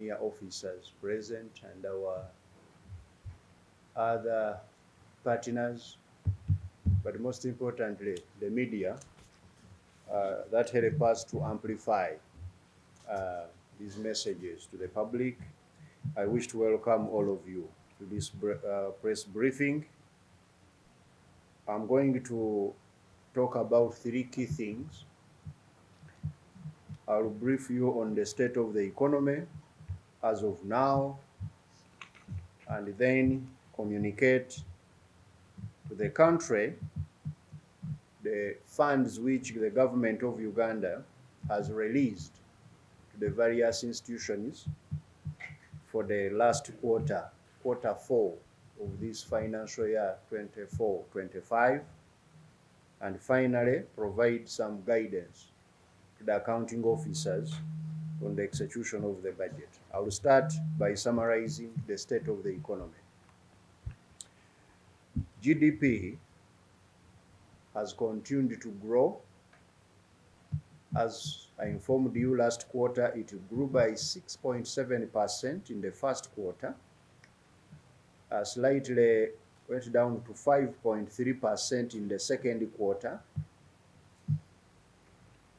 senior officers present and our other partners, but most importantly, the media that help us to amplify these messages to the public. I wish to welcome all of you to this press briefing. I'm going to talk about three key things. I'll brief you on the state of the economy as of now, and then communicate to the country the funds which the government of Uganda has released to the various institutions for the last quarter 4 of this financial year 24-25, and finally provide some guidance to the accounting officers on the execution of the budget. I will start by summarizing the state of the economy. GDP has continued to grow. As I informed you last quarter, it grew by 6.7% in the first quarter, slightly went down to 5.3% in the second quarter,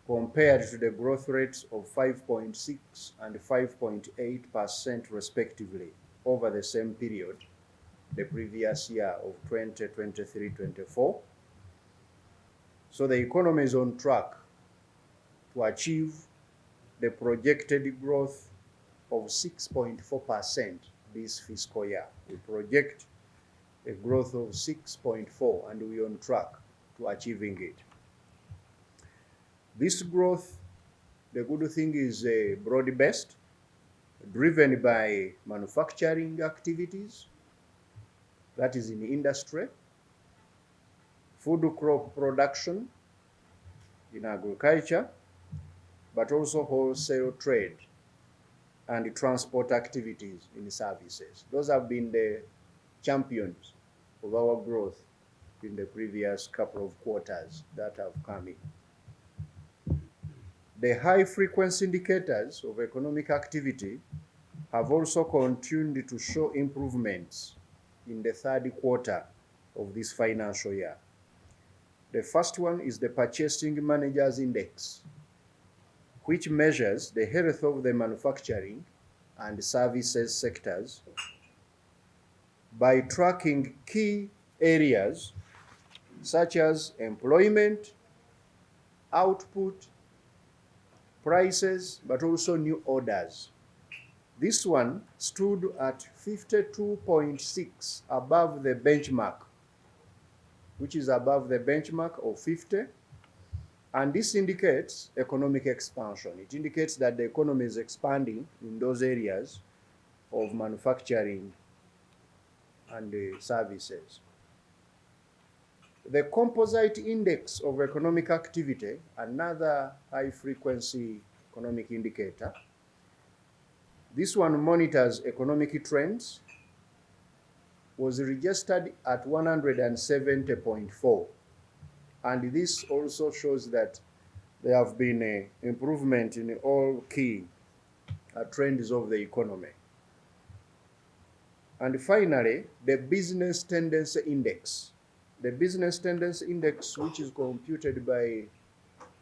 compared to the growth rates of 5.6 and 5.8% respectively over the same period the previous year of 2023-24. So the economy is on track to achieve the projected growth of 6.4% this fiscal year. We project a growth of 6.4, and we're on track to achieving it. This growth, the good thing is broad-based, driven by manufacturing activities, that is in industry, food crop production in agriculture, but also wholesale trade and transport activities in services. Those have been the champions of our growth in the previous couple of quarters that have come in. The high frequency indicators of economic activity have also continued to show improvements in the third quarter of this financial year. The first one is the Purchasing Managers Index, which measures the health of the manufacturing and services sectors by tracking key areas such as employment, output, prices, but also new orders. This one stood at 52.6 above the benchmark, which is above the benchmark of 50. And this indicates economic expansion. It indicates that the economy is expanding in those areas of manufacturing and services. The Composite Index of Economic Activity, another high-frequency economic indicator, this one monitors economic trends, was registered at 170.4. And this also shows that there have been an improvement in all key trends of the economy. And finally, the Business Tendency Index. The Business Tendency Index, which is computed by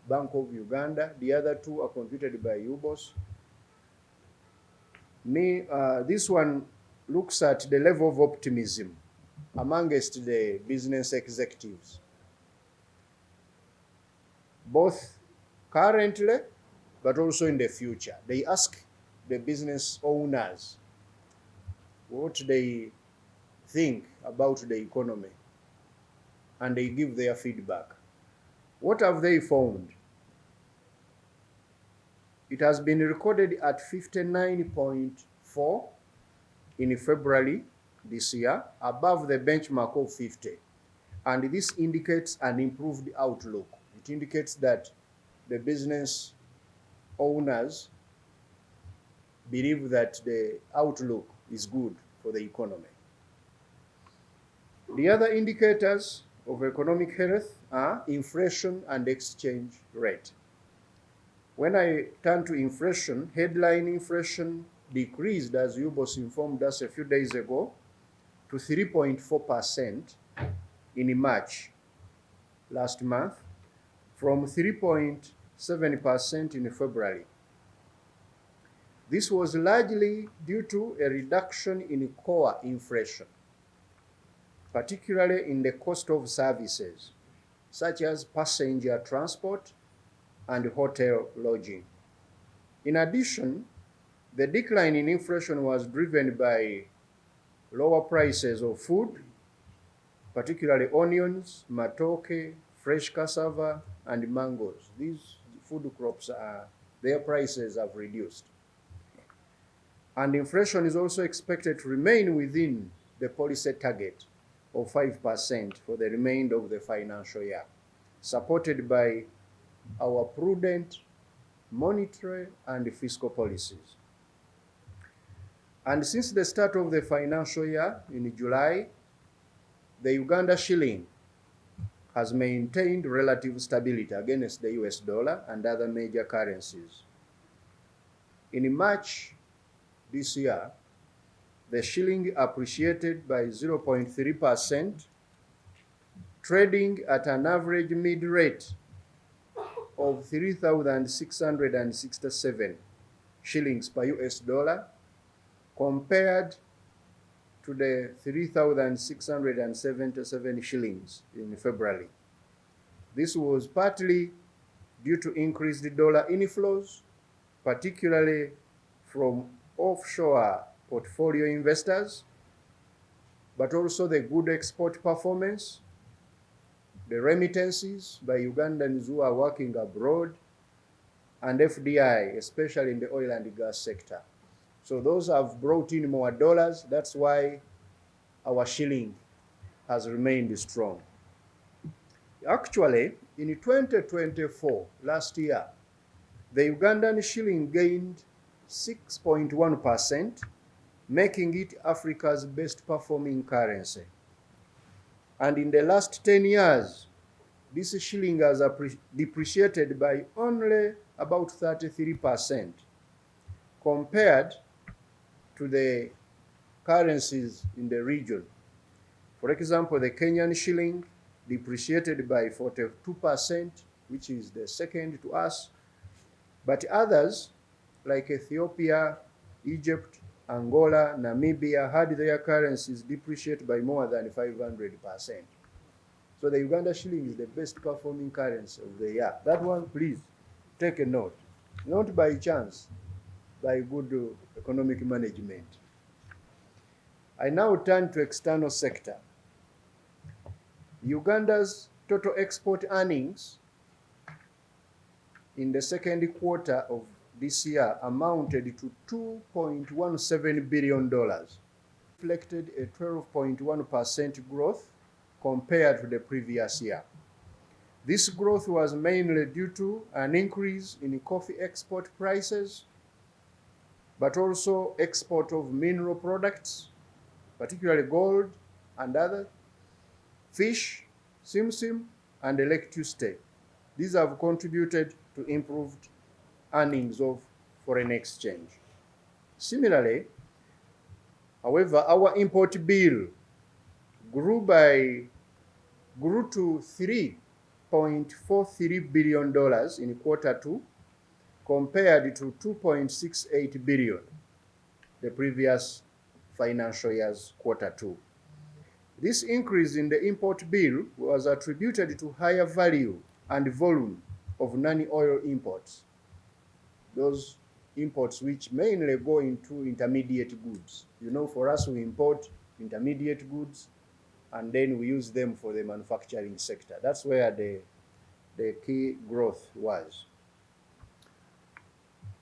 Bank of Uganda, the other two are computed by UBOS. This one looks at the level of optimism amongst the business executives, both currently but also in the future. They ask the business owners what they think about the economy, and they give their feedback. What have they found? It has been recorded at 59.4 in February this year, above the benchmark of 50. And this indicates an improved outlook. It indicates that the business owners believe that the outlook is good for the economy. The other indicators of economic health are inflation and exchange rate. When I turn to inflation, headline inflation decreased, as UBOS informed us a few days ago, to 3.4% in March last month, from 3.7% in February. This was largely due to a reduction in core inflation, particularly in the cost of services, such as passenger transport and hotel lodging. In addition, the decline in inflation was driven by lower prices of food, particularly onions, matoke, fresh cassava, and mangoes. These food crops, their prices have reduced. And inflation is also expected to remain within the policy target of 5% for the remainder of the financial year, supported by our prudent monetary and fiscal policies. And since the start of the financial year in July, the Uganda shilling has maintained relative stability against the US dollar and other major currencies. In March this year, the shilling appreciated by 0.3%, trading at an average mid-rate of 3,667 shillings per US dollar, compared to the 3,677 shillings in February. This was partly due to increased dollar inflows, particularly from offshore portfolio investors, but also the good export performance, the remittances by Ugandans who are working abroad, and FDI, especially in the oil and gas sector. So those have brought in more dollars. That's why our shilling has remained strong. Actually, in 2024, last year, the Ugandan shilling gained 6.1%, making it Africa's best performing currency. And in the last 10 years, this shilling has depreciated by only about 33% compared to the currencies in the region. For example, the Kenyan shilling depreciated by 42%, which is the second to us. But others, like Ethiopia, Egypt, Angola, Namibia, had their currencies depreciate by more than 500%. So the Uganda shilling is the best performing currency of the year. That one, please take a note. Not by chance, by good economic management. I now turn to external sector. Uganda's total export earnings in the second quarter of this year amounted to $2.17 billion, reflected a 12.1% growth compared to the previous year. This growth was mainly due to an increase in coffee export prices, but also export of mineral products, particularly gold and other, fish, simsim, and electricity. These have contributed to improved earnings of foreign exchange. Similarly, however, our import bill grew to $3.43 billion in quarter two, compared to $2.68 billion the previous financial year's quarter two. This increase in the import bill was attributed to higher value and volume of non-oil imports, those imports which mainly go into intermediate goods. You know, for us, we import intermediate goods and then we use them for the manufacturing sector. That's where the key growth was.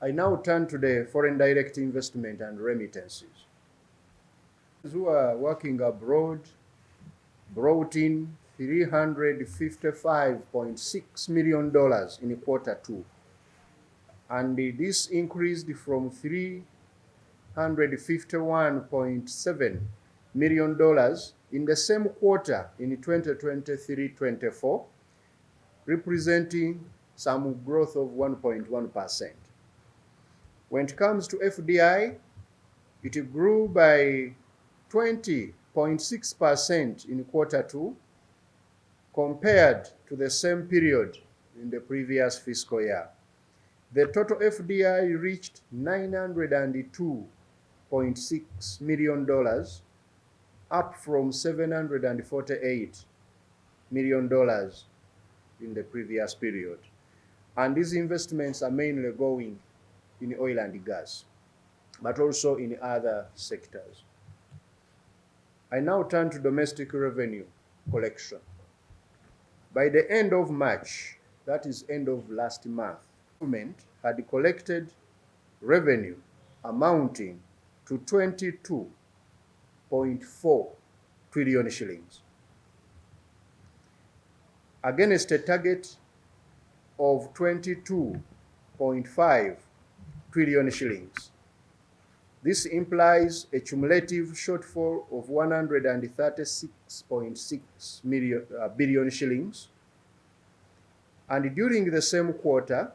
I now turn to the foreign direct investment and remittances. Those who are working abroad brought in $355.6 million in quarter two. And this increased from $351.7 million in the same quarter in 2023-24, representing some growth of 1.1%. When it comes to FDI, It grew by 20.6% in Q2 compared to the same period in the previous fiscal year. The total FDI reached $902.6 million, up from $748 million in the previous period. And these investments are mainly going in oil and gas, but also in other sectors. I now turn to domestic revenue collection. By the end of March, that is end of last month, the government had collected revenue amounting to 22.4 trillion shillings against a target of 22.5 trillion shillings. This implies a cumulative shortfall of 136.6 billion shillings. And during the same quarter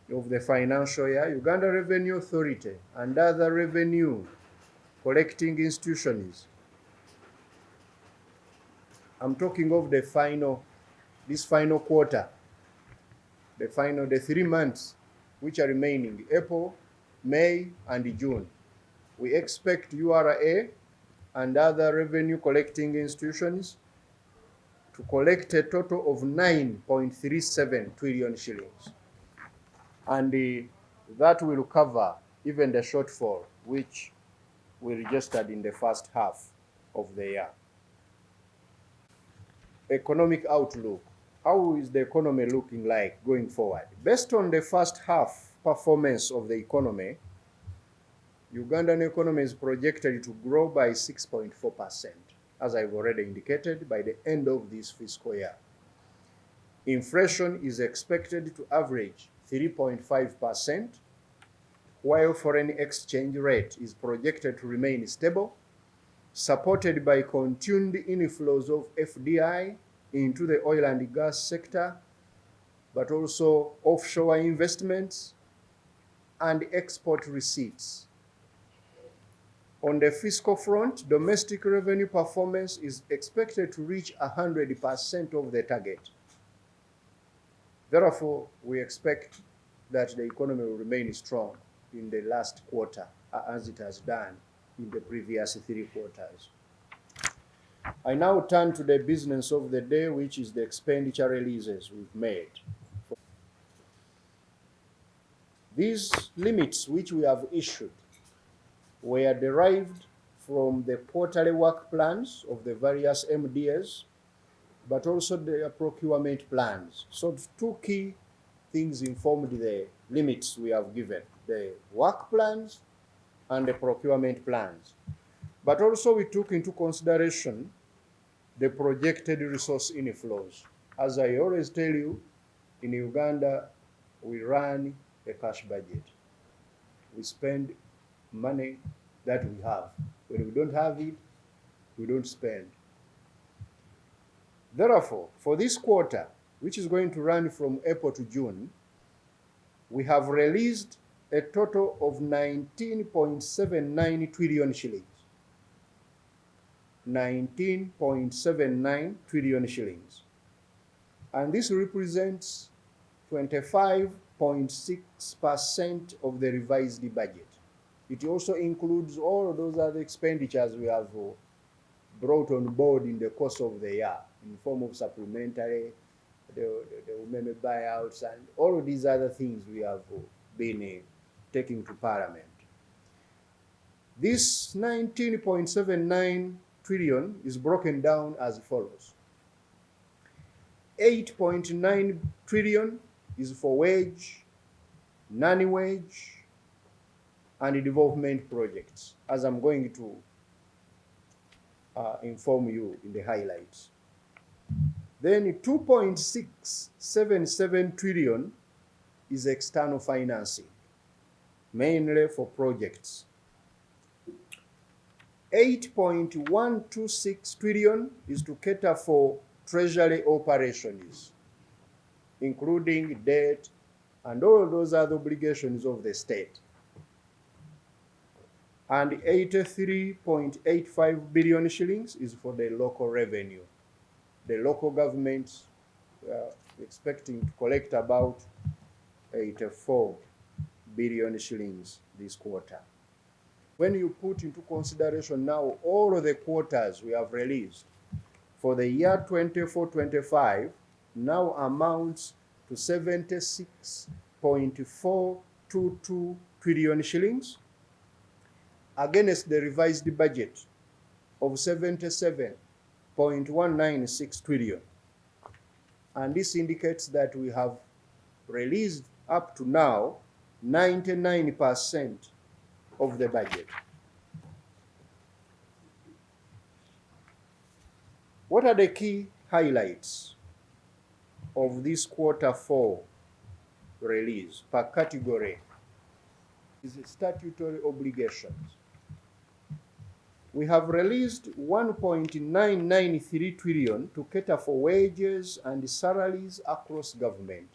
of the financial year, Uganda Revenue Authority and other revenue collecting institutions, I'm talking of this final quarter, the 3 months which are remaining, April, May, and June. We expect URA and other revenue collecting institutions to collect a total of 9.37 trillion shillings. And that will cover even the shortfall which we registered in the first half of the year. Economic outlook. How is the economy looking like going forward? Based on the first half performance of the economy, Ugandan economy is projected to grow by 6.4%, as I've already indicated, by the end of this fiscal year. Inflation is expected to average 3.5%, while foreign exchange rate is projected to remain stable, supported by continued inflows of FDI into the oil and gas sector, but also offshore investments and export receipts. On the fiscal front, domestic revenue performance is expected to reach 100% of the target. Therefore, we expect that the economy will remain strong in the last quarter, as it has done in the previous 3 quarters. I now turn to the business of the day, which is the expenditure releases we've made. These limits which we have issued were derived from the quarterly work plans of the various MDAs, but also their procurement plans. So 2 key things informed the limits we have given: the work plans and the procurement plans. But also we took into consideration the projected resource inflows. As I always tell you, in Uganda, we run a cash budget. We spend money that we have. When we don't have it, we don't spend. Therefore, for this quarter, which is going to run from April to June, we have released a total of 19.79 trillion shillings. 19.79 trillion shillings. And this represents 25.6% of the revised budget. It also includes all of those other expenditures we have brought on board in the course of the year, in the form of supplementary, the women buyouts, and all of these other things we have been taking to Parliament. This 19.79 trillion is broken down as follows. 8.9 trillion is for wage, non-wage, and development projects, as I'm going to inform you in the highlights. Then 2.677 trillion is external financing, mainly for projects. 8.126 trillion is to cater for treasury operations, including debt and all those other obligations of the state. and 83.85 billion shillings is for the local revenue. The local governments are expecting to collect about 84 billion shillings this quarter. When you put into consideration now all of the quotas we have released for the year 24-25 now amounts to 76.422 trillion shillings against the revised budget of 77.196 trillion. And this indicates that we have released up to now 99% of the budget. What are the key highlights of this Q4 release per category? Is statutory obligations. We have released 1.993 trillion to cater for wages and salaries across government.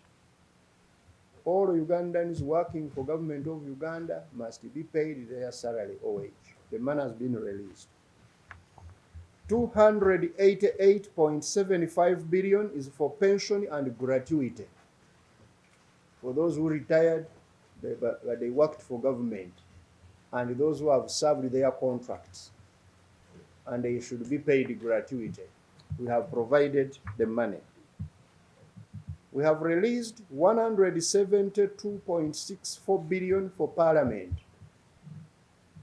All Ugandans working for government of Uganda must be paid their salary or wage. The money has been released. 288.75 billion is for pension and gratuity. For those who retired, they worked for government, and those who have served their contracts, and they should be paid gratuity. We have provided the money. We have released 172.64 billion for Parliament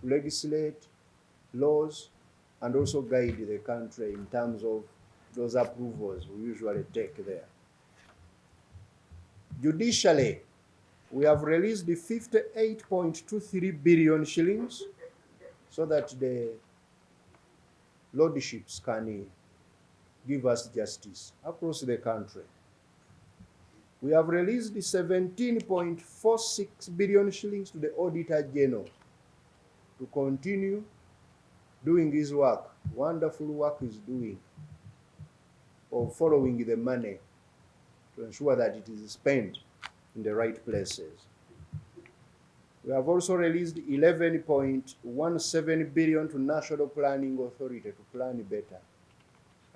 to legislate laws and also guide the country in terms of those approvals we usually take there. Judicially, we have released the 58.23 billion shillings so that the lordships can give us justice across the country. We have released the 17.46 billion shillings to the Auditor General to continue doing his work, wonderful work he's doing, of following the money to ensure that it is spent in the right places. We have also released 11.17 billion to National Planning Authority to plan better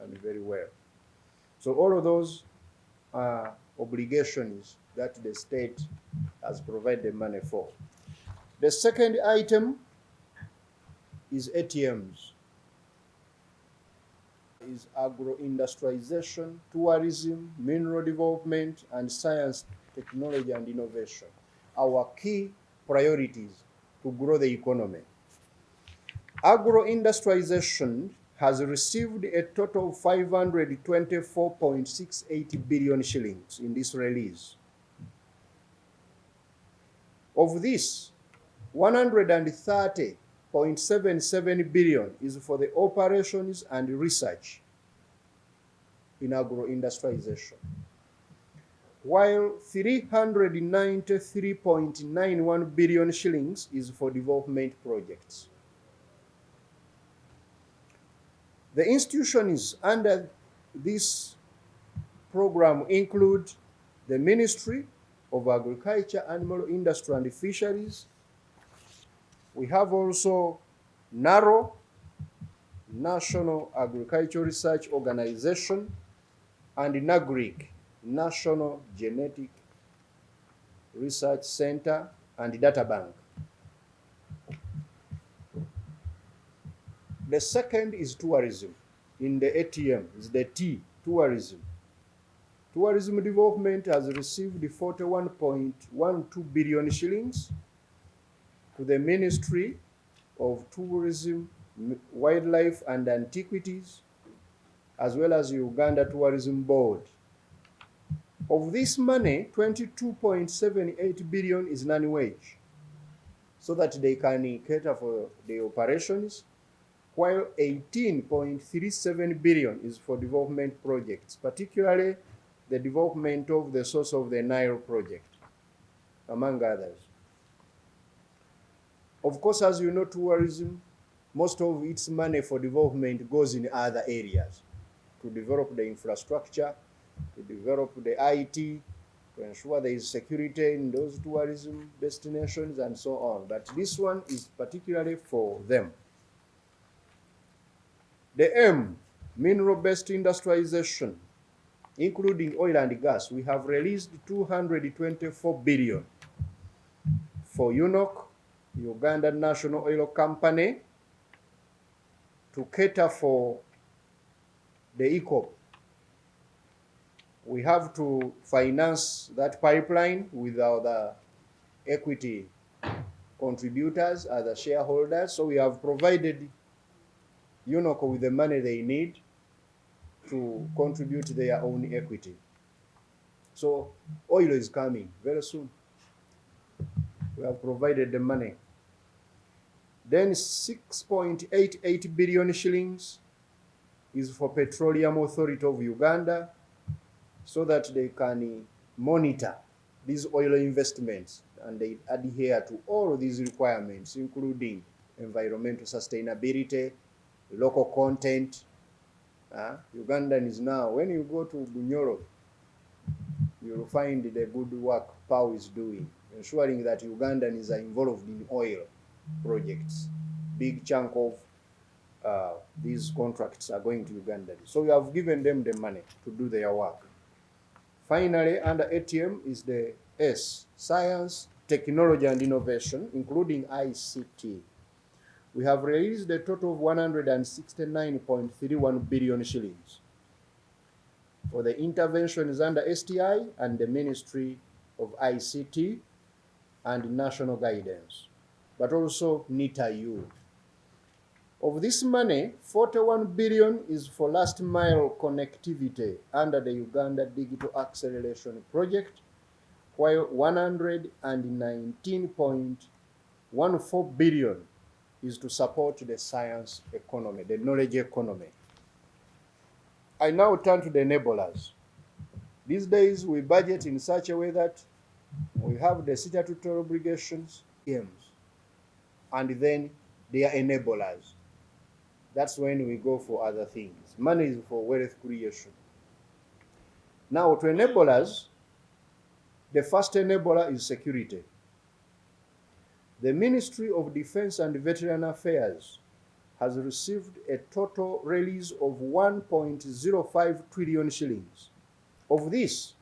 and very well. So all of those are obligations that the state has provided money for. The second item is ATMs. Is agro-industrialization, tourism, mineral development, and science, technology, and innovation. Our key priorities to grow the economy. Agro-industrialization has received a total of 524.68 billion shillings in this release. Of this, 130.77 billion is for the operations and research in agro-industrialization, while 393.91 billion shillings is for development projects. The institutions under this program include the Ministry of Agriculture, Animal Industry and Fisheries. We have also NARO, National Agricultural Research Organization, and NAGRIC, National Genetic Research Center and Data Bank. The second is tourism. In the ATM is the T, tourism. Tourism development has received 41.12 billion shillings to the Ministry of Tourism, Wildlife and Antiquities, as well as Uganda Tourism Board. Of this money, 22.78 billion is non-wage, so that they can cater for the operations, while 18.37 billion is for development projects, particularly the development of the Source of the Nile project, among others. Of course, as you know, tourism, most of its money for development goes in other areas, to develop the infrastructure, to develop the IT, to to ensure there is security in those tourism destinations and so on. But this one is particularly for them. The aim, mineral-based industrialization, including oil and gas. We have released 224 billion for UNOC, Uganda National Oil Company, to cater for the ECOP. We have to finance that pipeline with our equity contributors, other shareholders. So we have provided UNOC with the money they need to contribute their own equity. So oil is coming very soon. We have provided the money. Then 6.88 billion shillings is for Petroleum Authority of Uganda, so that they can monitor these oil investments and they adhere to all of these requirements, including environmental sustainability, local content. Ugandan is now, when you go to Bunyoro, you'll find the good work PAU is doing, ensuring that Ugandans are involved in oil projects. Big chunk of these contracts are going to Uganda. So we have given them the money to do their work. Finally, under ATM is the S, Science, Technology and Innovation, including ICT. We have released a total of 169.31 billion shillings for the interventions under STI and the Ministry of ICT and National Guidance, but also NITA-U. Of this money, 41 billion is for last mile connectivity under the Uganda Digital Acceleration Project, while 119.14 billion is to support the science economy, the knowledge economy. I now turn to the enablers. These days we budget in such a way that we have the statutory obligations, aims, and then they are enablers. That's when we go for other things. Money is for wealth creation. Now, to enablers, the first enabler is security. The Ministry of Defense and Veteran Affairs has received a total release of 1.05 trillion shillings. Of this,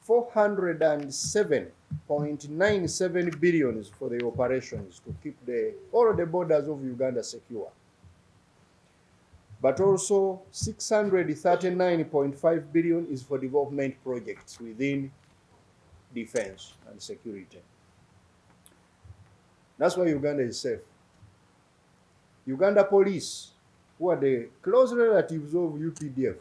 407.97 billion is for the operations to keep all the borders of Uganda secure. But also 639.5 billion is for development projects within defense and security. That's why Uganda is safe. Uganda police, who are the close relatives of UPDF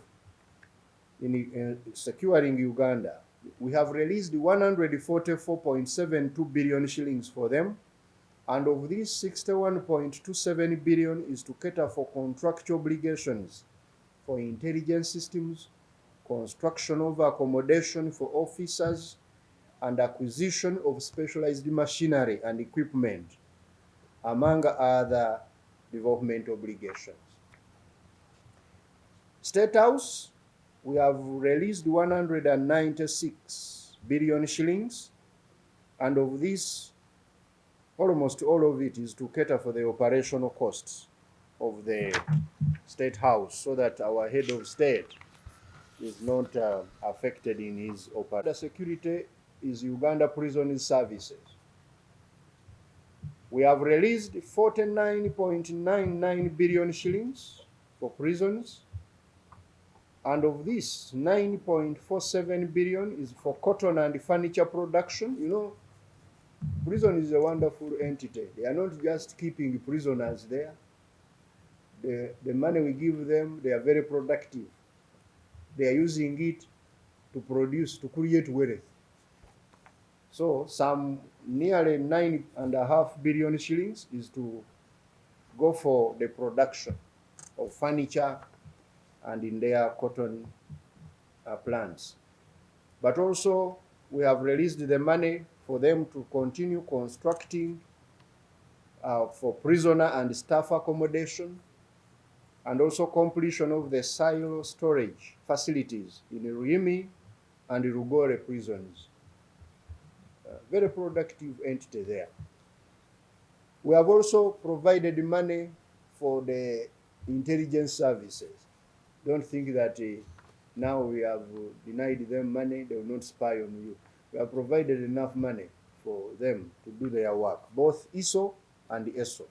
in securing Uganda, we have released 144.72 billion shillings for them. And of these, 61.27 billion is to cater for contractual obligations for intelligence systems, construction of accommodation for officers, and acquisition of specialized machinery and equipment, among other development obligations. State House, we have released 196 billion shillings, and of this, almost all of it is to cater for the operational costs of the State House, so that our head of state is not affected in his operation. The security is Uganda Prison Services. We have released 49.99 billion shillings for prisons, and of this, 9.47 billion is for cotton and furniture production. You know, prison is a wonderful entity. They are not just keeping prisoners there. The money we give them, they are very productive. They are using it to produce, to create wealth. So some nearly 9.5 billion shillings is to go for the production of furniture and in their cotton plants. But also we have released the money for them to continue constructing for prisoner and staff accommodation, and also completion of the silo storage facilities in Ruimi and Rugore prisons. very productive entity there. We have also provided money for the intelligence services. Don't think that now we have denied them money, they will not spy on you. We have provided enough money for them to do their work, both ISO and ESO.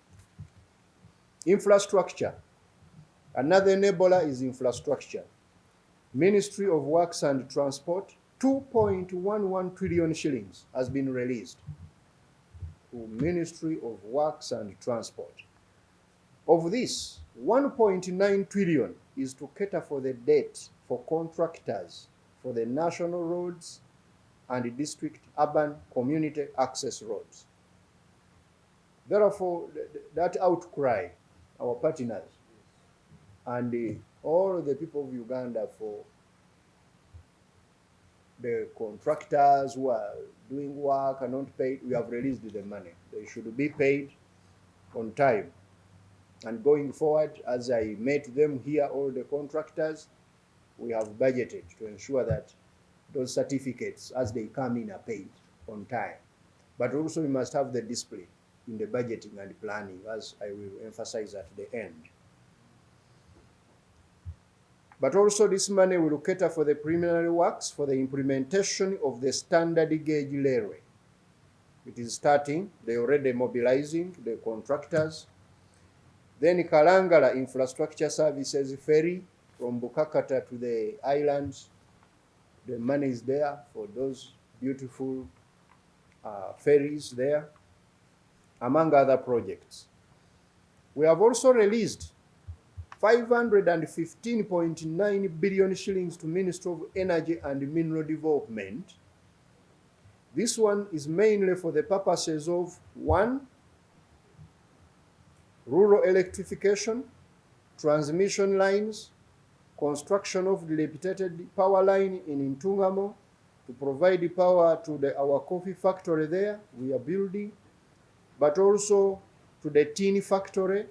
Infrastructure. Another enabler is infrastructure. Ministry of Works and Transport, 2.11 trillion shillings has been released to Ministry of Works and Transport. Of this, 1.9 trillion is to cater for the debt for contractors for the national roads and district urban community access roads. Therefore, that outcry, our partners and all the people of Uganda, for the contractors who are doing work and not paid, we have released the money. They should be paid on time. And going forward, as I met them here, all the contractors, we have budgeted to ensure that those certificates, as they come in, are paid on time. But also we must have the discipline in the budgeting and planning, as I will emphasize at the end. But also this money will cater for the preliminary works for the implementation of the standard gauge railway. It is starting, they're already mobilizing the contractors. Then Kalangala Infrastructure Services ferry from Bukakata to the islands. The money is there for those beautiful ferries there, among other projects. We have also released 515.9 billion shillings to Ministry of Energy and Mineral Development. This one is mainly for the purposes of 1, rural electrification, transmission lines, construction of dilapidated power line in Ntungamo to provide power to our coffee factory there we are building, but also to the tin factory,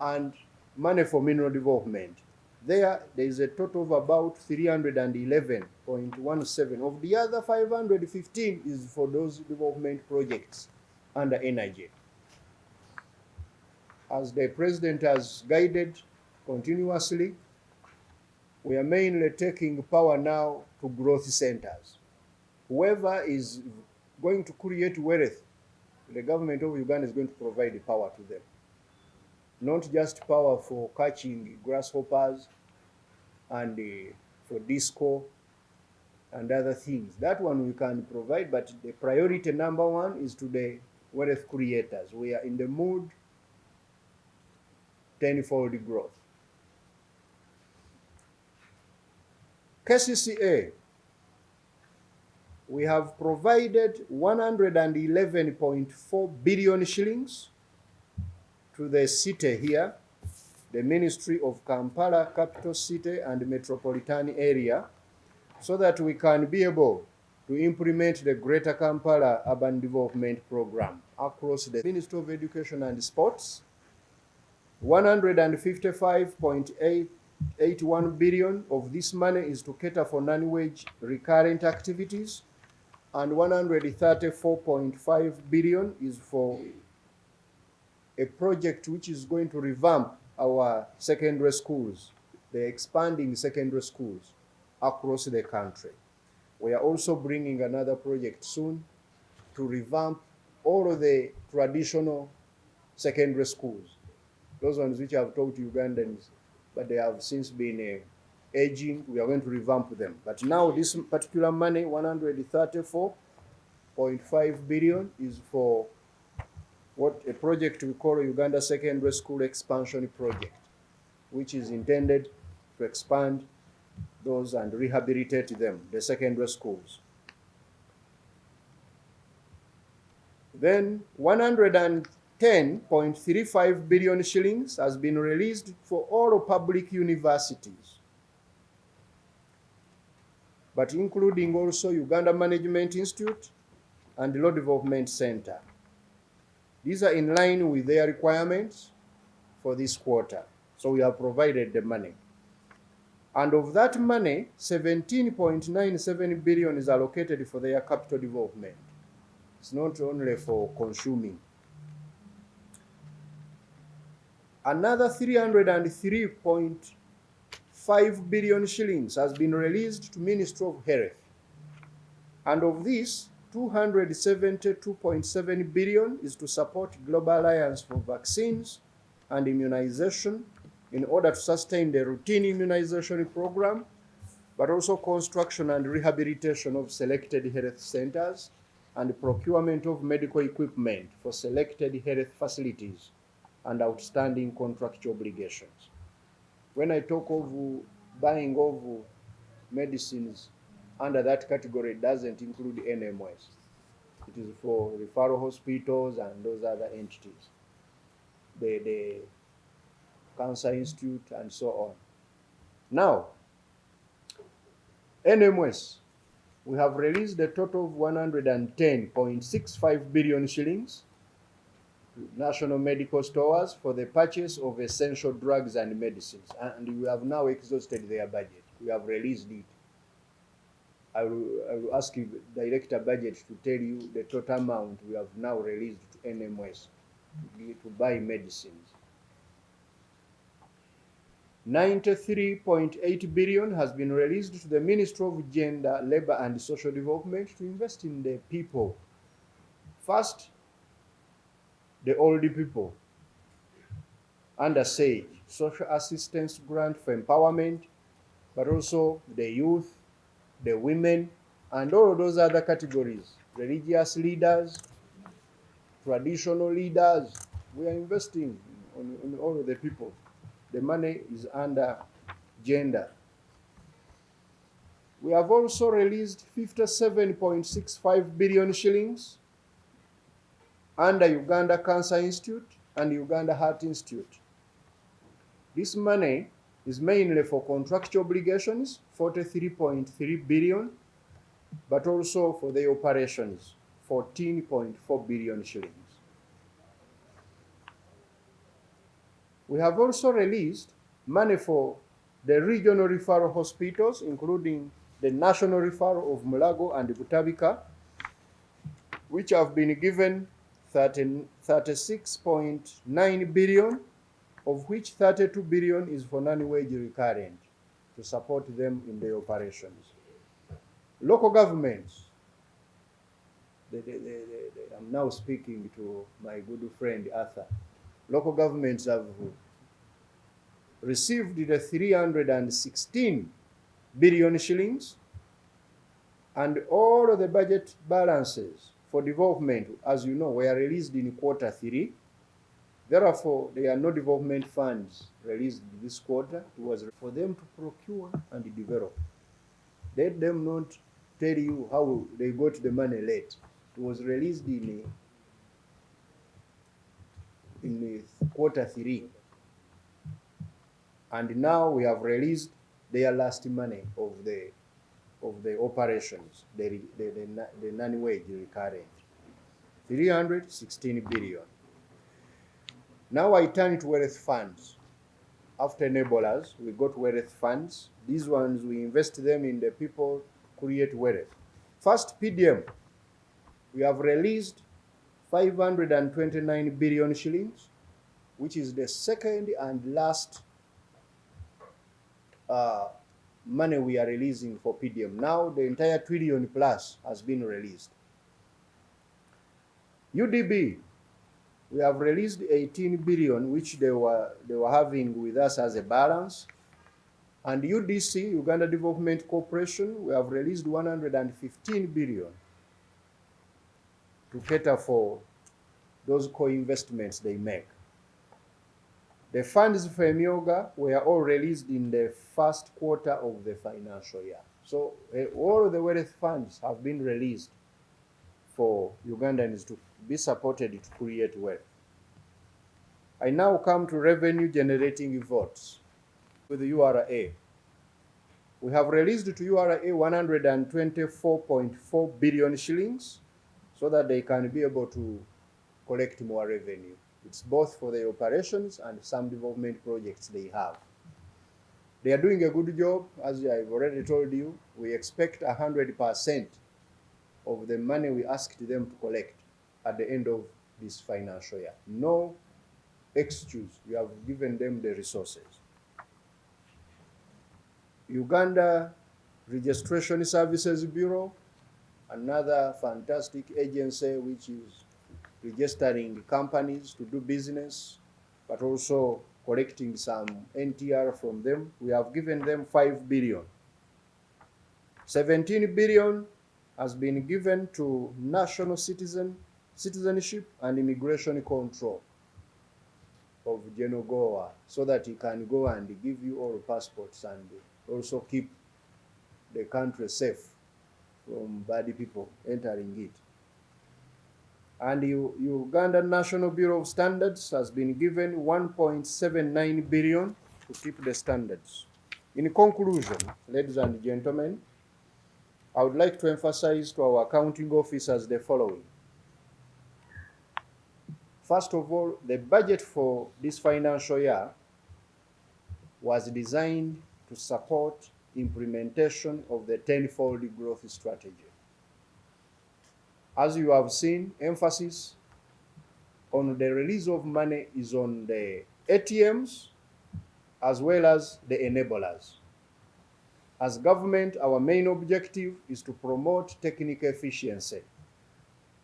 and money for mineral development. There is a total of about 311.17. Of the other 515 is for those development projects under energy. As the President has guided continuously, we are mainly taking power now to growth centers. Whoever is going to create wealth, the government of Uganda is going to provide the power to them. Not just power for catching grasshoppers and for disco and other things. That one we can provide, but the priority number one is to the wealth creators. We are in the mood tenfold growth. KCCA, we have provided 111.4 billion shillings to the city here, the Ministry of Kampala, Capital City and Metropolitan Area, so that we can be able to implement the Greater Kampala Urban Development Program across the Ministry of Education and Sports. 155.81 billion of this money is to cater for non-wage recurrent activities, and 134.5 billion is for a project which is going to revamp our secondary schools, the expanding secondary schools across the country. We are also bringing another project soon to revamp all of the traditional secondary schools, those ones which have taught Ugandans, but they have since been aging. We are going to revamp them. But now this particular money, 134.5 billion, is for what a project we call Uganda Secondary School Expansion Project, which is intended to expand those and rehabilitate them, the secondary schools. Then 110.35 billion shillings has been released for all public universities, but including also Uganda Management Institute and Law Development Center. These are in line with their requirements for this quarter, so we have provided the money. And of that money, 17.97 billion is allocated for their capital development. It's not only for consuming. Another 303.5 billion shillings has been released to Ministry of Health. And of this, 272.7 billion is to support Global Alliance for Vaccines and Immunization in order to sustain the routine immunization program, but also construction and rehabilitation of selected health centers and procurement of medical equipment for selected health facilities and outstanding contractual obligations. When I talk of buying of medicines under that category, it doesn't include NMS. It is for referral hospitals and those other entities, the Cancer Institute and so on. Now, NMS, we have released a total of 110.65 billion shillings to national medical stores for the purchase of essential drugs and medicines. And we have now exhausted their budget. We have released it. I will ask you, Director Budget, to tell you the total amount we have now released to NMS to buy medicines. 93.8 billion has been released to the Ministry of Gender, Labor and Social Development to invest in the people. First, the old people under SAGE, Social Assistance Grant for Empowerment, but also the youth, the women, and all those other categories, religious leaders, traditional leaders. We are investing on all of the people. The money is under gender. We have also released 57.65 billion shillings under Uganda Cancer Institute and Uganda Heart Institute. This money is mainly for contractual obligations, 43.3 billion, but also for the operations, 14.4 billion shillings. We have also released money for the regional referral hospitals, including the national referral of Mulago and Butabika, which have been given 36.9 billion, of which 32 billion is for non-wage recurrent to support them in their operations. Local governments, I'm now speaking to my good friend Arthur. Local governments have received the 316 billion shillings, and all of the budget balances for development, as you know, were released in Q3. Therefore, there are no development funds released this quarter. It was for them to procure and develop. Let them not tell you how they got the money late. It was released in Q3. And now we have released their last money of the operations, the non-wage recurrent, 316 billion. Now I turn to wealth funds. After enablers, we got wealth funds. These ones, we invest them in the people, create wealth. First, PDM. We have released 529 billion shillings, which is the second and last money we are releasing for PDM. Now the entire trillion plus has been released. UDB, we have released 18 billion, which they were having with us as a balance. And UDC, Uganda Development Corporation, we have released 115 billion to cater for those co-investments they make. The funds for Emyoga were all released in the first quarter of the financial year. So all of the wealth funds have been released for Ugandans to be supported to create wealth. I now come to revenue generating votes with the URA. We have released to URA 124.4 billion shillings so that they can be able to collect more revenue. It's both for the operations and some development projects they have. They are doing a good job. As I've already told you, we expect 100% of the money we asked them to collect at the end of this financial year. No excuse. You have given them the resources. Uganda Registration Services Bureau, another fantastic agency which is registering companies to do business, but also collecting some NTR from them. We have given them 5 billion. 17 billion has been given to national citizenship and immigration control of General Goa, so that he can go and give you all passports and also keep the country safe from bad people entering it. And Uganda National Bureau of Standards has been given 1.79 billion to keep the standards. In conclusion, ladies and gentlemen, I would like to emphasize to our accounting officers the following. First of all, the budget for this financial year was designed to support implementation of the tenfold growth strategy. As you have seen, emphasis on the release of money is on the ATMs as well as the enablers. As government, our main objective is to promote technical efficiency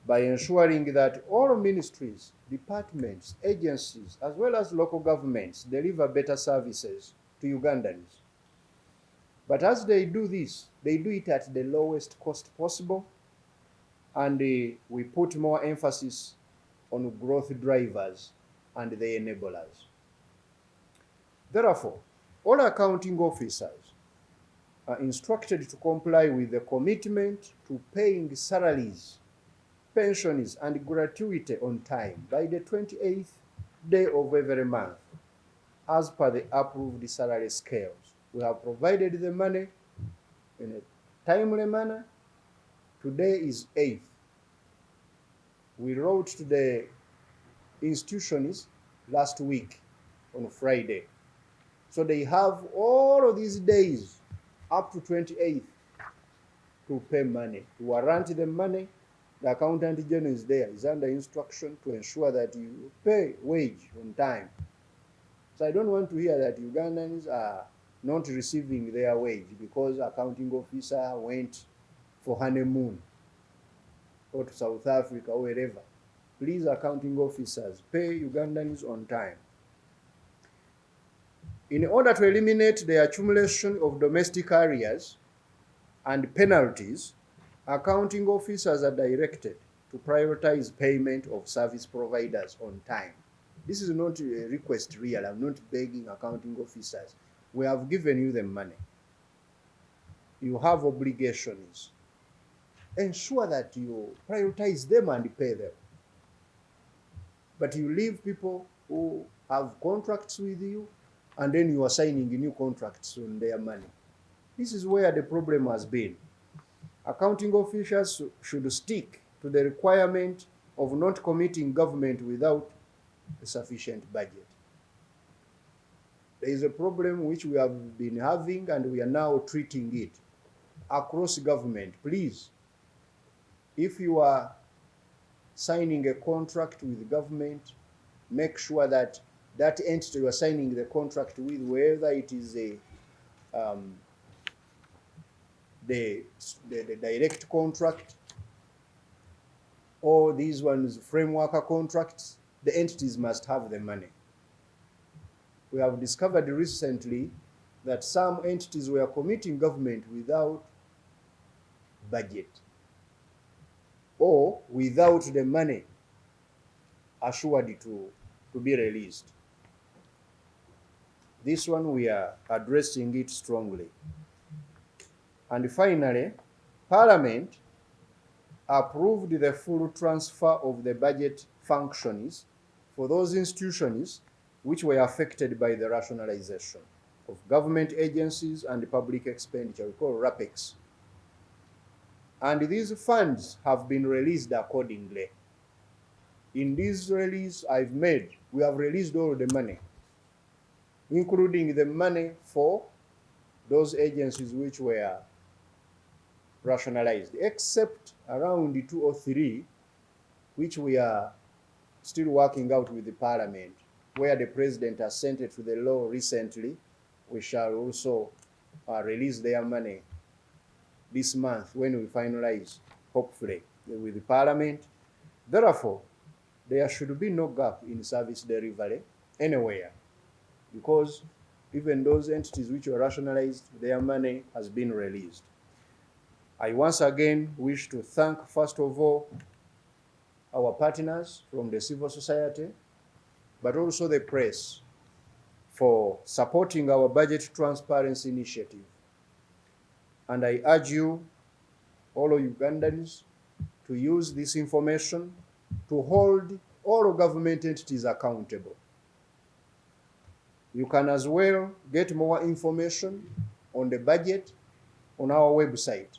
by ensuring that all ministries, departments, agencies, as well as local governments deliver better services to Ugandans. But as they do this, they do it at the lowest cost possible, and we put more emphasis on growth drivers and the enablers. Therefore, all accounting officers are instructed to comply with the commitment to paying salaries, pensions, and gratuity on time by the 28th day of every month, as per the approved salary scales. We have provided the money in a timely manner. Today is 8th. We wrote to the institutions last week on Friday. So they have all of these days up to 28th to pay money, to warrant the money. The accountant general is there, is under instruction to ensure that you pay wage on time. So I don't want to hear that Ugandans are not receiving their wage because accounting officer went for honeymoon or to South Africa or wherever. Please, accounting officers, pay Ugandans on time. In order to eliminate the accumulation of domestic arrears and penalties, accounting officers are directed to prioritize payment of service providers on time. This is not a request real. I'm not begging accounting officers. We have given you the money. You have obligations. Ensure that you prioritize them and pay them. But you leave people who have contracts with you, and then you are signing new contracts on their money. This is where the problem has been. Accounting officials should stick to the requirement of not committing government without a sufficient budget. There is a problem which we have been having, and we are now treating it across government. Please, if you are signing a contract with government, make sure that that entity you are signing the contract with, whether it is the direct contract or these ones framework contracts, the entities must have the money. We have discovered recently that some entities were committing government without budget or without the money assured to be released. This one we are addressing it strongly. And finally, Parliament approved the full transfer of the budget functions for those institutions which were affected by the rationalization of government agencies and public expenditure, we call RAPEX. And these funds have been released accordingly. In this release I've made, we have released all the money, including the money for those agencies which were rationalized, except around 2 or 3, which we are still working out with the Parliament, where the President has sent it to the law recently. We shall also release their money this month when we finalize, hopefully, with the Parliament. Therefore, there should be no gap in service delivery anywhere, because even those entities which were rationalized, their money has been released. I once again wish to thank, first of all, our partners from the civil society, but also the press, for supporting our budget transparency initiative. And I urge you, all Ugandans, to use this information to hold all government entities accountable. You can as well get more information on the budget on our website.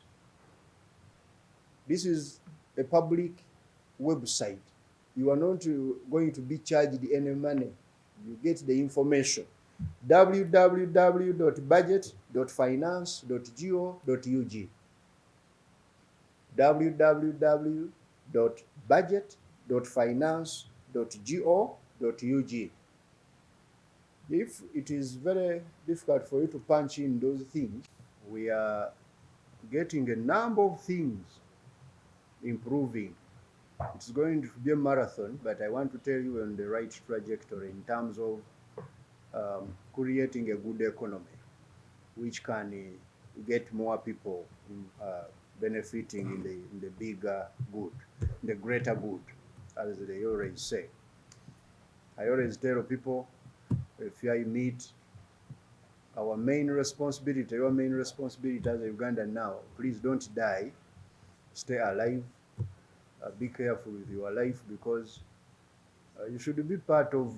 This is a public website. You are not going to be charged any money. You get the information. www.budget.finance.go.ug www.budget.finance.go.ug. If it is very difficult for you to punch in those things, we are getting a number of things improving. It's going to be a marathon, but I want to tell you on the right trajectory in terms of creating a good economy, which can get more people benefiting in the bigger good, the greater good, as they always say. I always tell people, if I meet our main responsibility, your main responsibility as a Ugandan now, please don't die, stay alive, be careful with your life, because you should be part of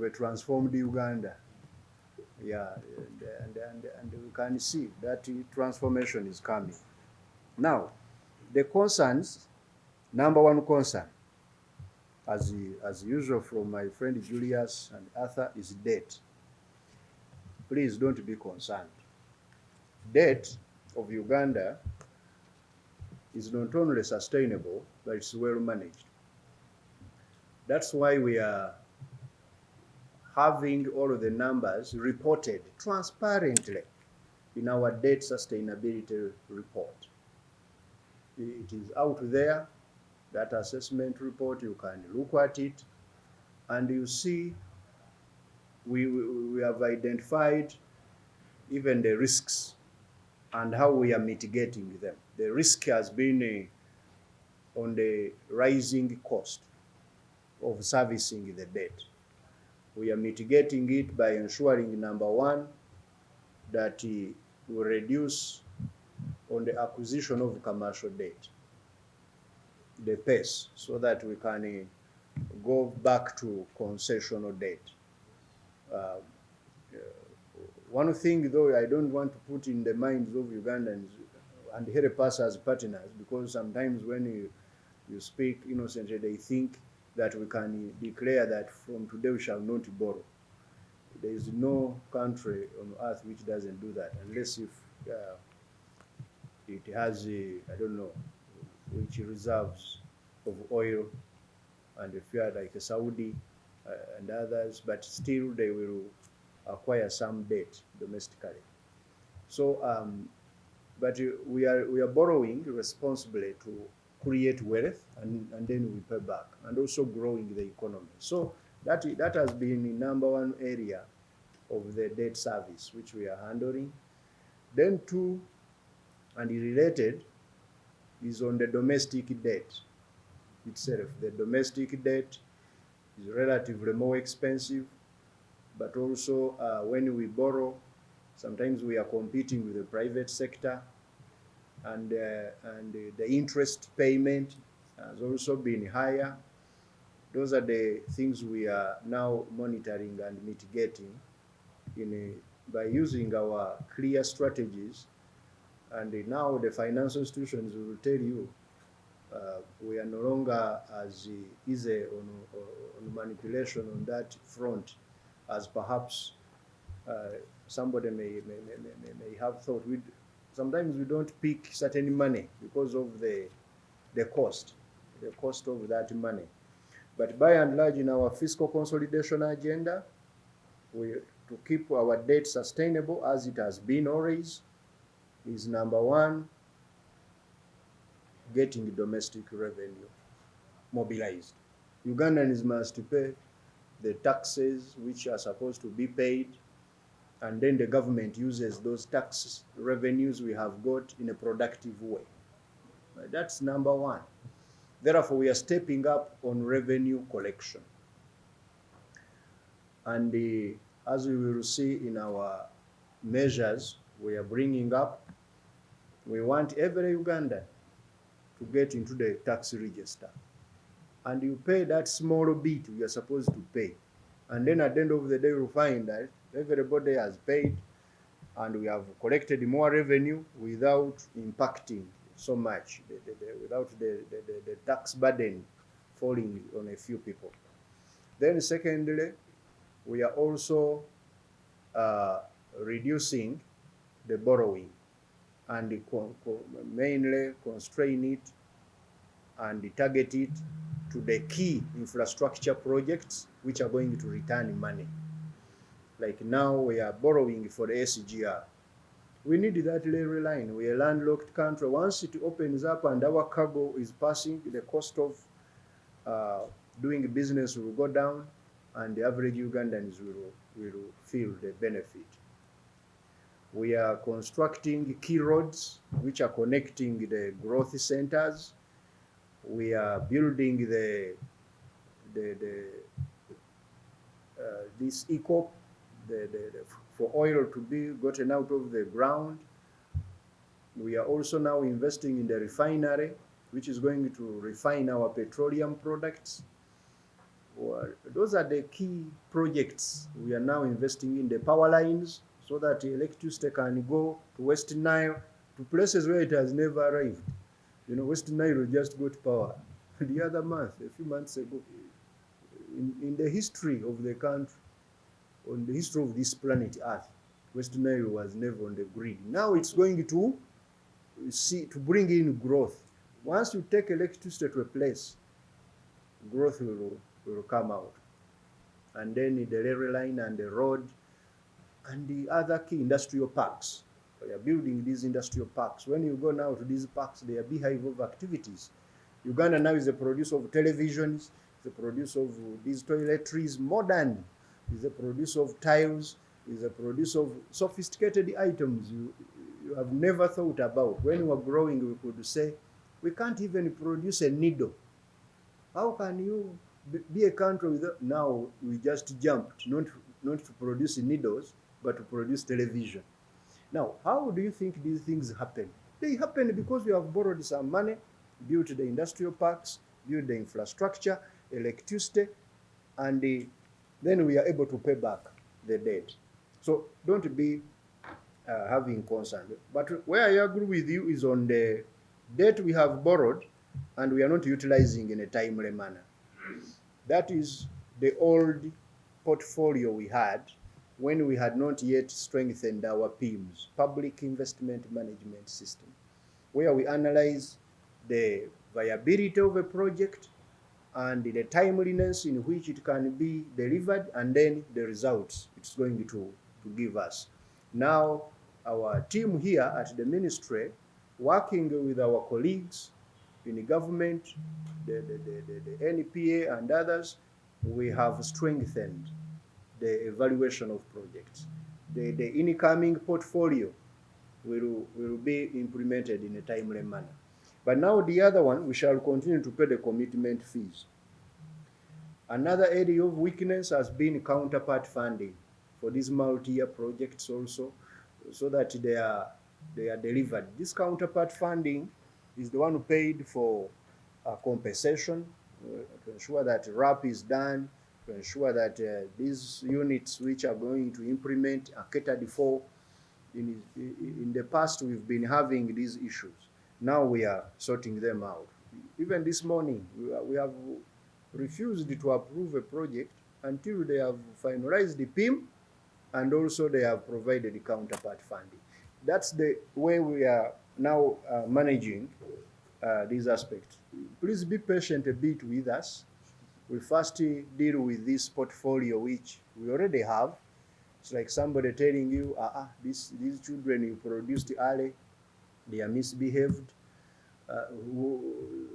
a transformed Uganda. Yeah, and we can see that transformation is coming. Now, the concerns, number one concern, as usual from my friend Julius and Arthur, is debt. Please don't be concerned. Debt of Uganda is not only sustainable, but it's well managed. That's why we are having all of the numbers reported transparently in our debt sustainability report. It is out there, that assessment report. You can look at it, and you see we have identified even the risks and how we are mitigating them. The risk has been on the rising cost of servicing the debt. We are mitigating it by ensuring, number one, that we reduce on the acquisition of commercial debt, the pace, so that we can go back to concessional debt. One thing, though, I don't want to put in the minds of Ugandans and help us as partners, because sometimes when you speak innocently, they think that we can declare that from today we shall not borrow. There is no country on earth which doesn't do that, unless if it has, I don't know, which reserves of oil, and if you are like Saudi and others, but still they will acquire some debt domestically. So, but we are borrowing responsibly to create wealth, and then we pay back, and also growing the economy. So that has been the number one area of the debt service which we are handling. Then two, and related, is on the domestic debt itself. The domestic debt is relatively more expensive, but also when we borrow, sometimes we are competing with the private sector, and the interest payment has also been higher. Those are the things we are now monitoring and mitigating by using our clear strategies. And now the financial institutions will tell you we are no longer as easy on manipulation on that front as perhaps somebody may have thought. sometimes we don't pick certain money because of the cost of that money. But by and large, in our fiscal consolidation agenda, we to keep our debt sustainable as it has been always is number one, getting domestic revenue mobilized. Ugandans must pay the taxes which are supposed to be paid, and then the government uses those tax revenues we have got in a productive way. That's number one. Therefore, we are stepping up on revenue collection. And as we will see in our measures we are bringing up, we want every Ugandan to get into the tax register. And you pay that small bit you are supposed to pay. And then at the end of the day, you'll find that everybody has paid and we have collected more revenue without impacting so much, without the tax burden falling on a few people. Then secondly, we are also reducing the borrowing and mainly constrain it and target it to the key infrastructure projects which are going to return money. Like now we are borrowing for the SGR. We need that railway line. We are a landlocked country. Once it opens up and our cargo is passing, the cost of doing business will go down and the average Ugandans will feel the benefit. We are constructing key roads which are connecting the growth centers. We are building this eco for oil to be gotten out of the ground. We are also now investing in the refinery, which is going to refine our petroleum products. Well, those are the key projects we are now investing in. The power lines, so that the electricity can go to West Nile, to places where it has never arrived. You know, West Nile just got power the other month, a few months ago. In the history of the country, on the history of this planet Earth, West Nile was never on the grid. Now it's going to bring in growth. Once you take electricity to a place, growth will come out. And then the railway line and the road and the other key industrial parks. We are building these industrial parks. When you go now to these parks, they are beehive of activities. Uganda now is a producer of televisions, is a producer of these toiletries, modern, is a producer of tiles, is a producer of sophisticated items you have never thought about. When we were growing, we could say, we can't even produce a needle. How can you be a country without? Now we just jumped, not to produce needles, but to produce television. Now, how do you think these things happen? They happen because we have borrowed some money, built the industrial parks, built the infrastructure, electricity, and then we are able to pay back the debt. So don't be having concern. But where I agree with you is on the debt we have borrowed and we are not utilizing in a timely manner. That is the old portfolio we had when we had not yet strengthened our PIMS, Public Investment Management System, where we analyze the viability of a project and the timeliness in which it can be delivered, and then the results it's going to give us. Now, our team here at the ministry, working with our colleagues in the government, the NPA and others, we have strengthened the evaluation of projects. The incoming portfolio will be implemented in a timely manner. But now the other one, we shall continue to pay the commitment fees. Another area of weakness has been counterpart funding for these multi-year projects also, so that they are delivered. This counterpart funding is the one who paid for compensation to ensure that RAP is done, to ensure that these units which are going to implement are catered for. In the past, we've been having these issues. Now we are sorting them out. Even this morning, we have refused to approve a project until they have finalized the PIM and also they have provided the counterpart funding. That's the way we are now managing these aspects. Please be patient a bit with us. We first deal with this portfolio which we already have. It's like somebody telling you, these children you produced early, they are misbehaved.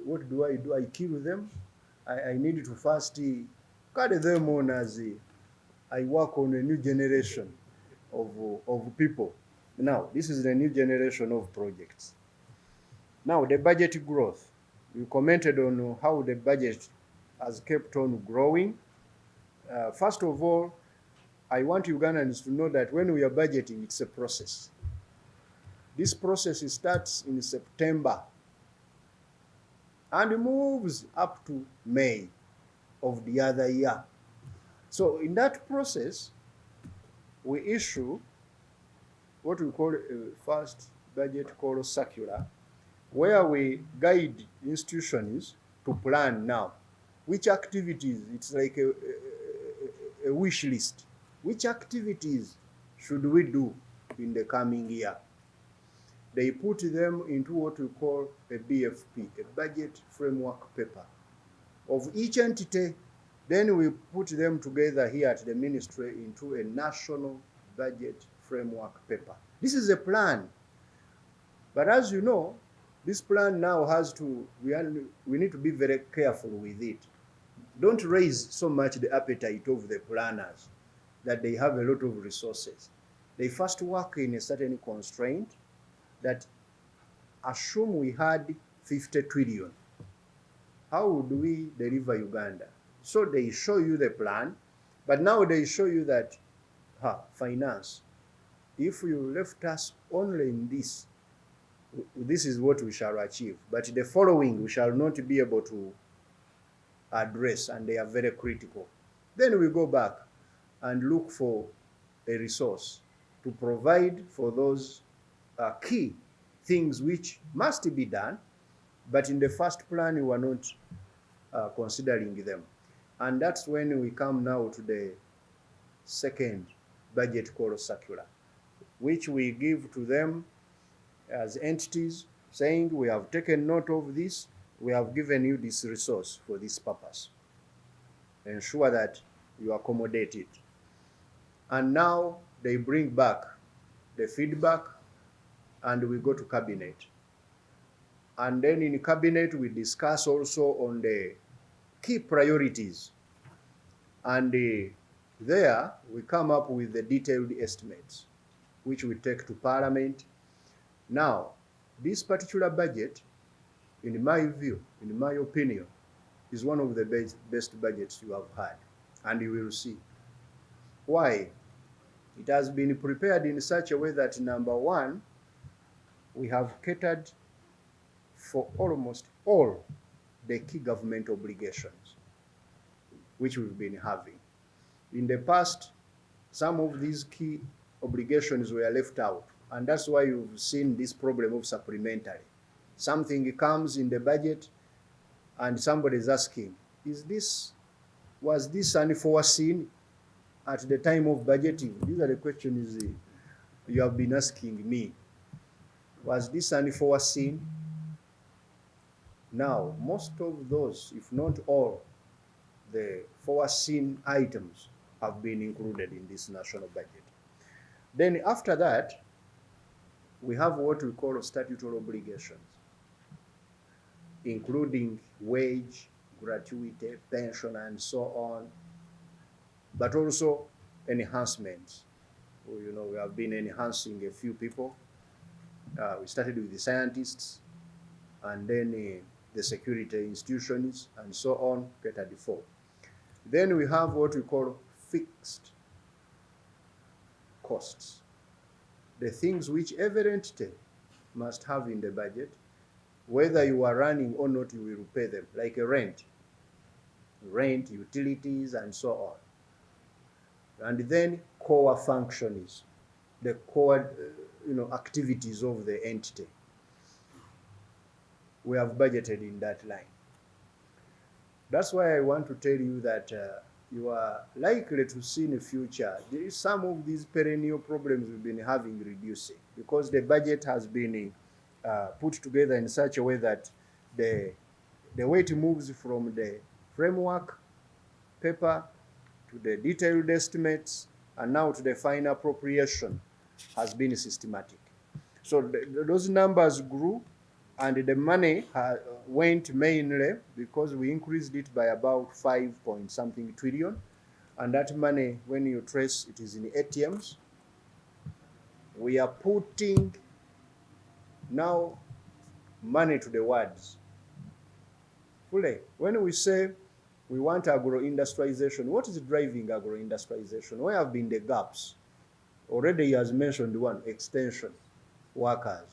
What do? I kill them? I need to first carry them on as I work on a new generation of people. Now, this is the new generation of projects. Now, the budget growth. You commented on how the budget has kept on growing. First of all, I want Ugandans to know that when we are budgeting, it's a process. This process starts in September and moves up to May of the other year. So in that process, we issue what we call a first budget call circular, where we guide institutions to plan now which activities, it's like a wish list. Which activities should we do in the coming year? They put them into what we call a BFP, a budget framework paper of each entity. Then we put them together here at the ministry into a national budget framework paper. This is a plan. But as you know, this plan now has to, we need to be very careful with it. Don't raise so much the appetite of the planners that they have a lot of resources. They first work in a certain constraint that assume we had 50 trillion. How would we deliver Uganda? So they show you the plan, but now they show you that, finance, if you left us only in this, this is what we shall achieve. But the following we shall not be able to address, and they are very critical. Then we go back and look for a resource to provide for those key things which must be done, but in the first plan we were not considering them. And that's when we come now to the second budget call circular, which we give to them as entities, saying we have taken note of this, we have given you this resource for this purpose. Ensure that you accommodate it. And now they bring back the feedback and we go to cabinet. And then in cabinet we discuss also on the key priorities. And there we come up with the detailed estimates, which we take to Parliament. Now, this particular budget, in my view, in my opinion, is one of the best budgets you have had, and you will see. Why? It has been prepared in such a way that, number one, we have catered for almost all the key government obligations which we've been having. In the past, some of these key obligations were left out, and that's why you've seen this problem of supplementary. Something comes in the budget and somebody is asking, was this unforeseen at the time of budgeting? These are the questions you have been asking me. Was this unforeseen? Now, most of those, if not all, the foreseen items have been included in this national budget. Then after that, we have what we call statutory obligations, including wage, gratuity, pension, and so on, but also enhancements. We have been enhancing a few people. We started with the scientists, and then the security institutions, and so on, catered for. Then we have what we call fixed costs, the things which every entity must have in the budget, whether you are running or not, you will pay them, like a rent, utilities, and so on. And then core functions, the core activities of the entity. We have budgeted in that line. That's why I want to tell you that you are likely to see in the future some of these perennial problems we've been having reducing, because the budget has been put together in such a way that the way it moves from the framework paper to the detailed estimates and now to the final appropriation has been systematic. So those numbers grew, and the money went mainly because we increased it by about 5 point something trillion. And that money, when you trace it, is in ATMs. We are putting now money to the wards. Fully, when we say we want agro-industrialization, what is driving agro-industrialization? Where have been the gaps? Already he has mentioned one, extension workers.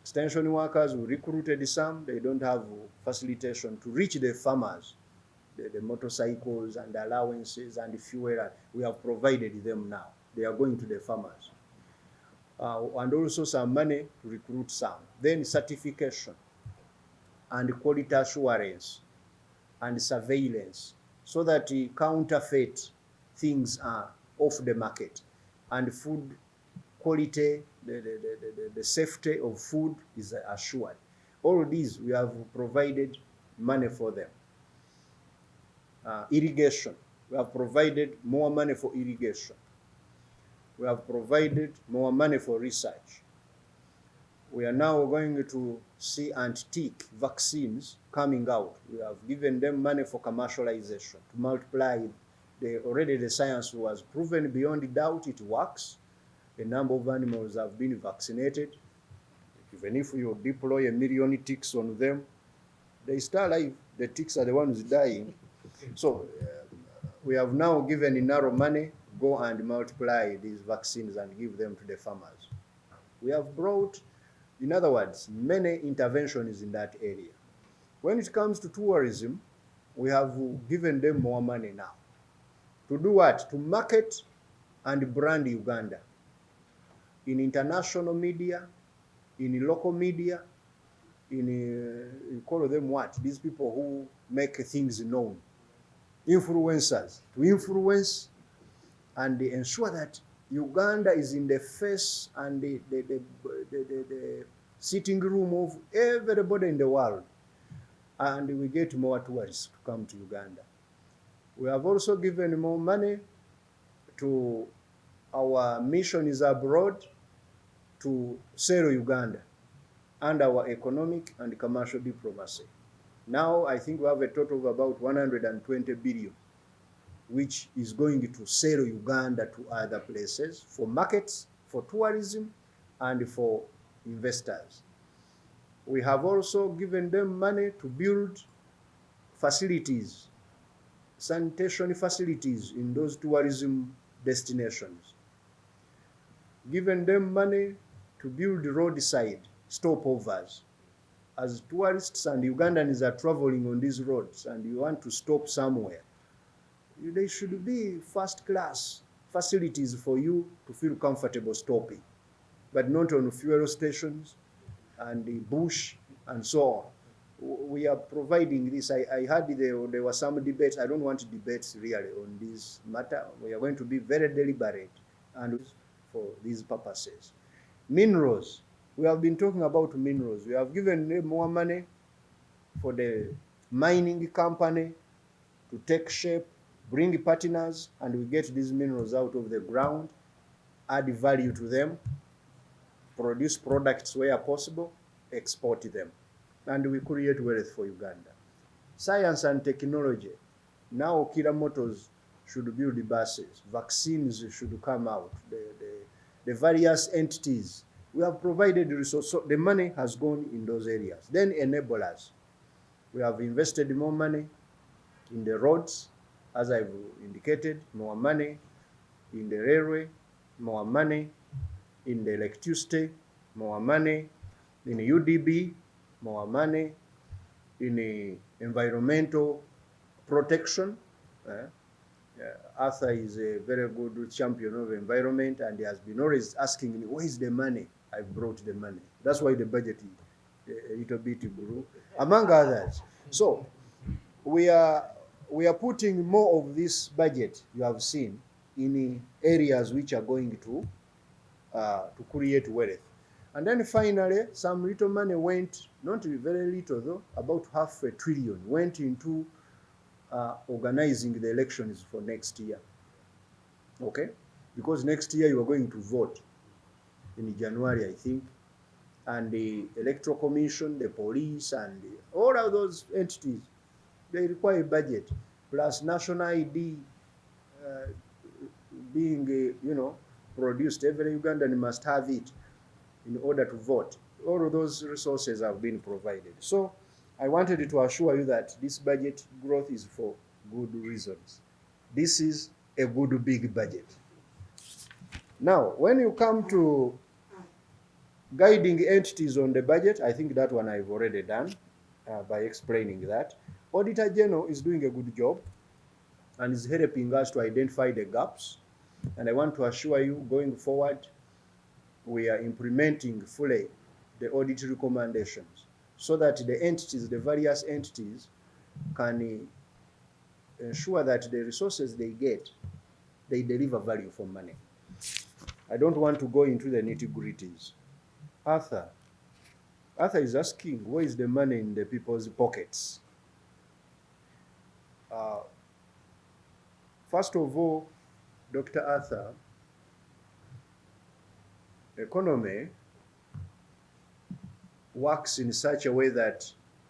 Extension workers, we recruited some, they don't have facilitation to reach the farmers. The motorcycles and the allowances and the fuel, we have provided them now. They are going to the farmers. And also some money to recruit some. Then certification and quality assurance and surveillance, so that counterfeit things are off the market, and food quality, the safety of food is assured. All of these, we have provided money for them. Irrigation, we have provided more money for irrigation. We have provided more money for research. We are now going to see antique vaccines coming out. We have given them money for commercialization to multiply. Already the science was proven beyond doubt it works. A number of animals have been vaccinated. Even if you deploy 1 million ticks on them, they stay alive. The ticks are the ones dying. So we have now given enough money, go and multiply these vaccines and give them to the farmers. We have brought, in other words, many interventions in that area. When it comes to tourism, we have given them more money now. To do what? To market and brand Uganda in international media, in local media, in, you call them what? These people who make things known. Influencers. To influence and ensure that Uganda is in the face and the sitting room of everybody in the world. And we get more tourists to come to Uganda. We have also given more money to our missions abroad to sell Uganda and our economic and commercial diplomacy. Now I think we have a total of about 120 billion, which is going to sell Uganda to other places for markets, for tourism, and for investors. We have also given them money to build facilities, sanitation facilities in those tourism destinations. Given them money to build roadside stopovers. As tourists and Ugandans are traveling on these roads and you want to stop somewhere, there should be first-class facilities for you to feel comfortable stopping, but not on fuel stations and the bush and so on. We are providing this. I heard there were some debates. I don't want debates really on this matter. We are going to be very deliberate and for these purposes. Minerals. We have been talking about minerals. We have given them more money for the mining company to take shape, bring partners, and we get these minerals out of the ground, add value to them, produce products where possible, export them, and we create wealth for Uganda. Science and technology. Now Kira Motors should build buses, vaccines should come out, the various entities. We have provided resources, so the money has gone in those areas. Then enablers. We have invested more money in the roads, as I've indicated, more money in the railway, more money in the electricity, more money in UDB, more money in the environmental protection. Arthur is a very good champion of environment, and he has been always asking me, where is the money? I brought the money. That's why the budget a little bit grew, among others. So we are putting more of this budget you have seen in areas which are going to to create wealth. And then finally, some little money went, not very little though, about $500 billion went into organizing the elections for next year. Okay? Because next year you are going to vote in January, I think. And the Electoral Commission, the police, and all of those entities, they require a budget, plus national ID uh, being, produced. Every Ugandan must have it in order to vote. All of those resources have been provided. So I wanted to assure you that this budget growth is for good reasons. This is a good big budget. Now, when you come to guiding entities on the budget, I think that one I've already done by explaining that. Auditor General is doing a good job and is helping us to identify the gaps. And I want to assure you, going forward, we are implementing fully the audit recommendations so that the entities, the various entities, can ensure that the resources they get, they deliver value for money. I don't want to go into the nitty-gritties. Arthur is asking, where is the money in the people's pockets? First of all, Dr. Arthur, economy works in such a way that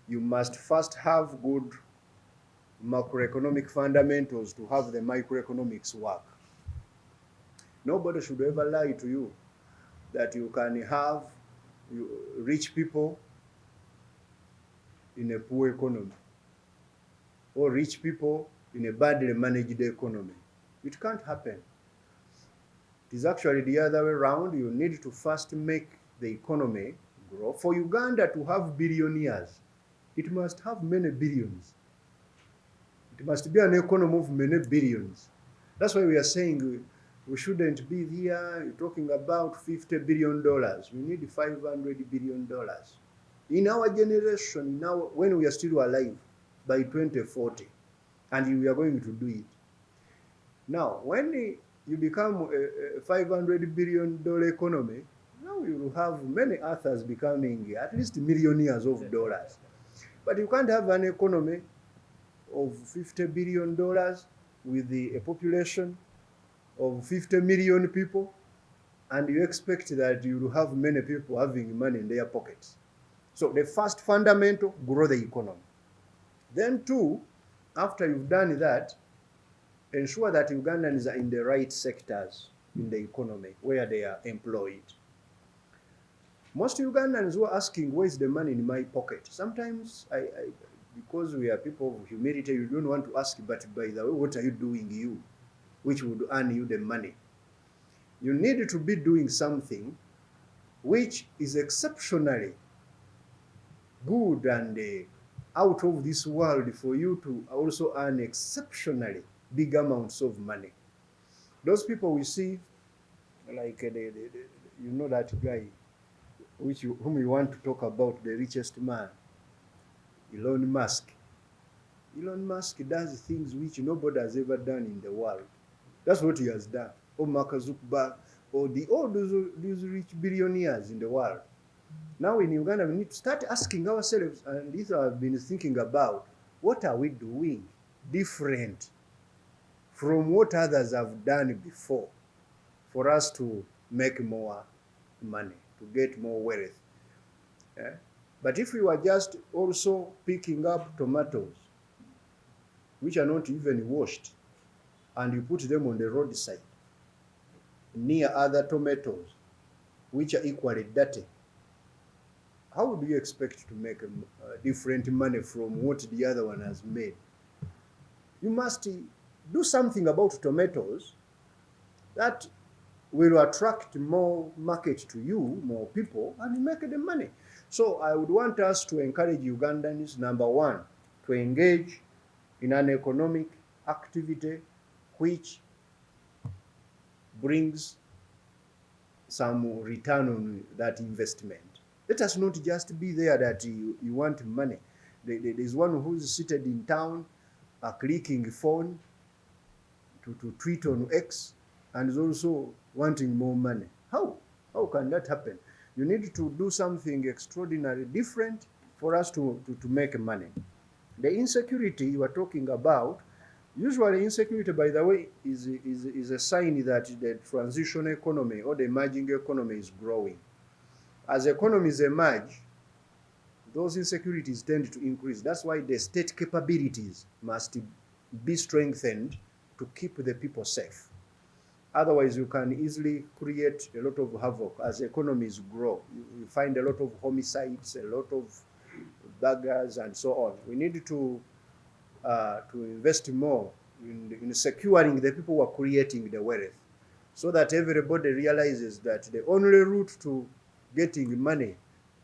you must first have good macroeconomic fundamentals to have the microeconomics work. Nobody should ever lie to you that you can have rich people in a poor economy or rich people in a badly managed economy. It can't happen. It is actually the other way around. You need to first make the economy grow. For Uganda to have billionaires, it must have many billions. It must be an economy of many billions. That's why we are saying we shouldn't be here talking about $50 billion. We need $500 billion. In our generation, now when we are still alive, by 2040, and we are going to do it. Now, when you become a $500 billion economy, now you will have many others becoming at least millionaires of dollars. But you can't have an economy of $50 billion with a population of 50 million people, and you expect that you will have many people having money in their pockets. So the first fundamental, grow the economy. Then two, after you've done that, ensure that Ugandans are in the right sectors in the economy where they are employed. Most Ugandans who are asking, where's the money in my pocket? Sometimes, because we are people of humility, you don't want to ask, but by the way, what are you doing you, which would earn you the money? You need to be doing something which is exceptionally good and out of this world for you to also earn exceptionally big amounts of money. Those people we see, like you know that guy whom you want to talk about, the richest man, Elon Musk. Elon Musk does things which nobody has ever done in the world. That's what he has done. Or Mark Zuckerberg, or all those rich billionaires in the world. Now in Uganda, we need to start asking ourselves, and this I've been thinking about, what are we doing different from what others have done before for us to make more money, to get more wealth? Yeah? But if we were just also picking up tomatoes, which are not even washed, and you put them on the roadside near other tomatoes, which are equally dirty, how do you expect to make different money from what the other one has made? You must do something about tomatoes that will attract more market to you, more people, and make the money. So I would want us to encourage Ugandans, number one, to engage in an economic activity which brings some return on that investment. Let us not just be there that you want money. There's one who's seated in town, clicking phone to tweet on X, and is also wanting more money. How? How can that happen? You need to do something extraordinary different for us to make money. The insecurity you are talking about, usually insecurity, by the way, is a sign that the transition economy or the emerging economy is growing. As economies emerge, those insecurities tend to increase. That's why the state capabilities must be strengthened to keep the people safe. Otherwise, you can easily create a lot of havoc as economies grow. You find a lot of homicides, a lot of burglars, and so on. We need to invest more in securing the people who are creating the wealth, so that everybody realizes that the only route to getting money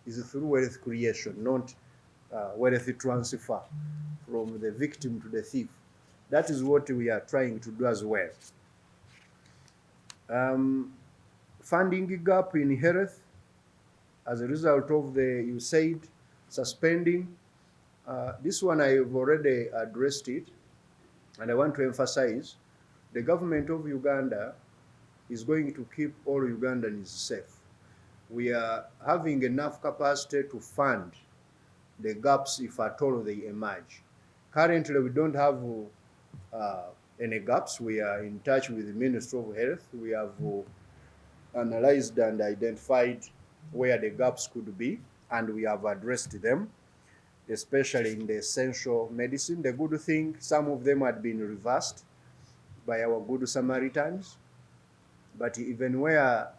is through wealth creation, not wealth transfer from the victim to the thief. That is what we are trying to do as well. Funding gap in health as a result of the USAID suspending. This one I have already addressed it, and I want to emphasize the government of Uganda is going to keep all Ugandans safe. We are having enough capacity to fund the gaps if at all they emerge. Currently, we don't have any gaps. We are in touch with the Ministry of Health. We have analyzed and identified where the gaps could be, and we have addressed them, especially in the essential medicine. The good thing, some of them had been reversed by our good Samaritans, but even where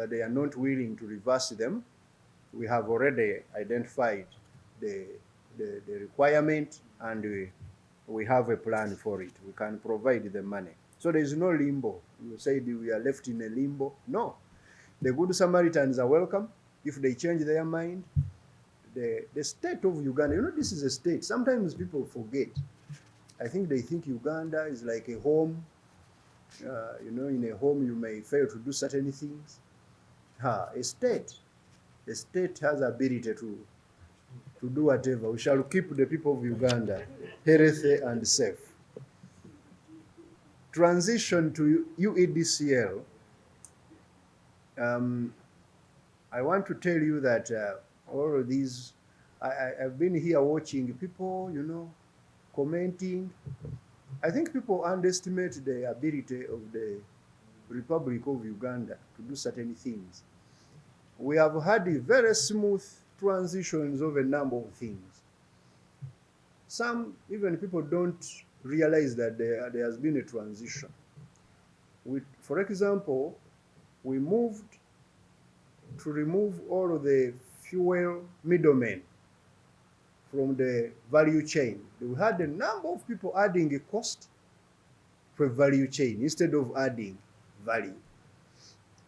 they are not willing to reverse them, we have already identified the requirement, and we have a plan for it. We can provide the money. So there is no limbo. You said we are left in a limbo. No. The good Samaritans are welcome. If they change their mind, the state of Uganda, you know, this is a state. Sometimes people forget. I think they think Uganda is like a home. You know, in a home you may fail to do certain things. A state has ability to do whatever. We shall keep the people of Uganda healthy and safe. Transition to UEDCL. I want to tell you that all of these, I've been here watching people, you know, commenting. I think people underestimate the ability of the Republic of Uganda to do certain things. We have had very smooth transitions of a number of things. Some, even people don't realize that there has been a transition. For example, we moved to remove all of the fuel middlemen from the value chain. We had a number of people adding a cost for value chain instead of adding value.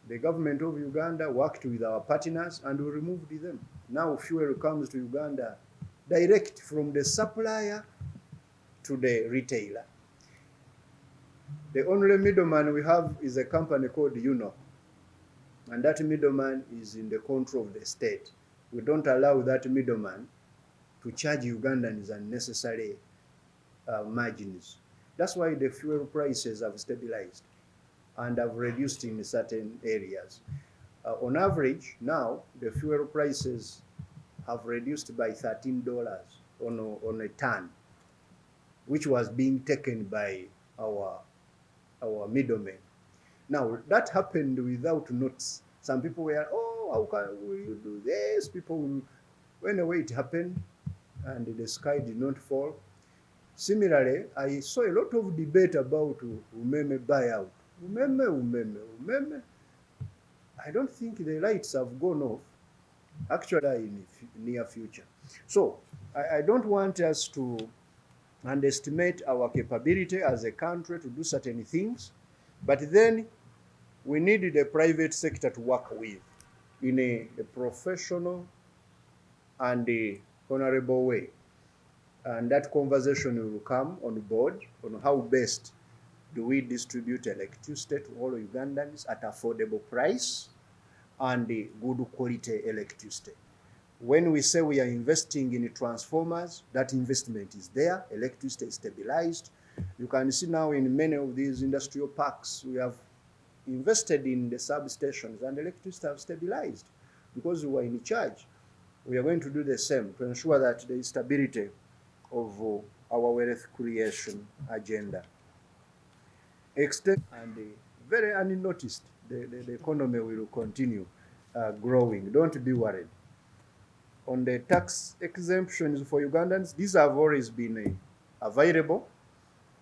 The government of Uganda worked with our partners and we removed them. Now fuel comes to Uganda direct from the supplier to the retailer. The only middleman we have is a company called UNO, and that middleman is in the control of the state. We don't allow that middleman to charge Ugandans unnecessary margins. That's why the fuel prices have stabilized and have reduced in certain areas. On average, now the fuel prices have reduced by $13 on a ton, which was being taken by our middlemen. Now, that happened without notice. Some people were, oh, how will you do this? People, whenever it happened, and the sky did not fall. Similarly, I saw a lot of debate about umeme buyout. Umeme. I don't think the lights have gone off, actually, in the near future. So, I don't want us to underestimate our capability as a country to do certain things, but then we need the private sector to work with in a professional and a honorable way. And that conversation will come on board on how best do we distribute electricity to all Ugandans at affordable price and good quality electricity. When we say we are investing in transformers, that investment is there, electricity is stabilized. You can see now in many of these industrial parks, we have invested in the substations, and electricity have stabilized because we were in charge. We are going to do the same to ensure that there is stability of our wealth creation agenda. And very unnoticed, the economy will continue growing. Don't be worried. On the tax exemptions for Ugandans, these have always been available,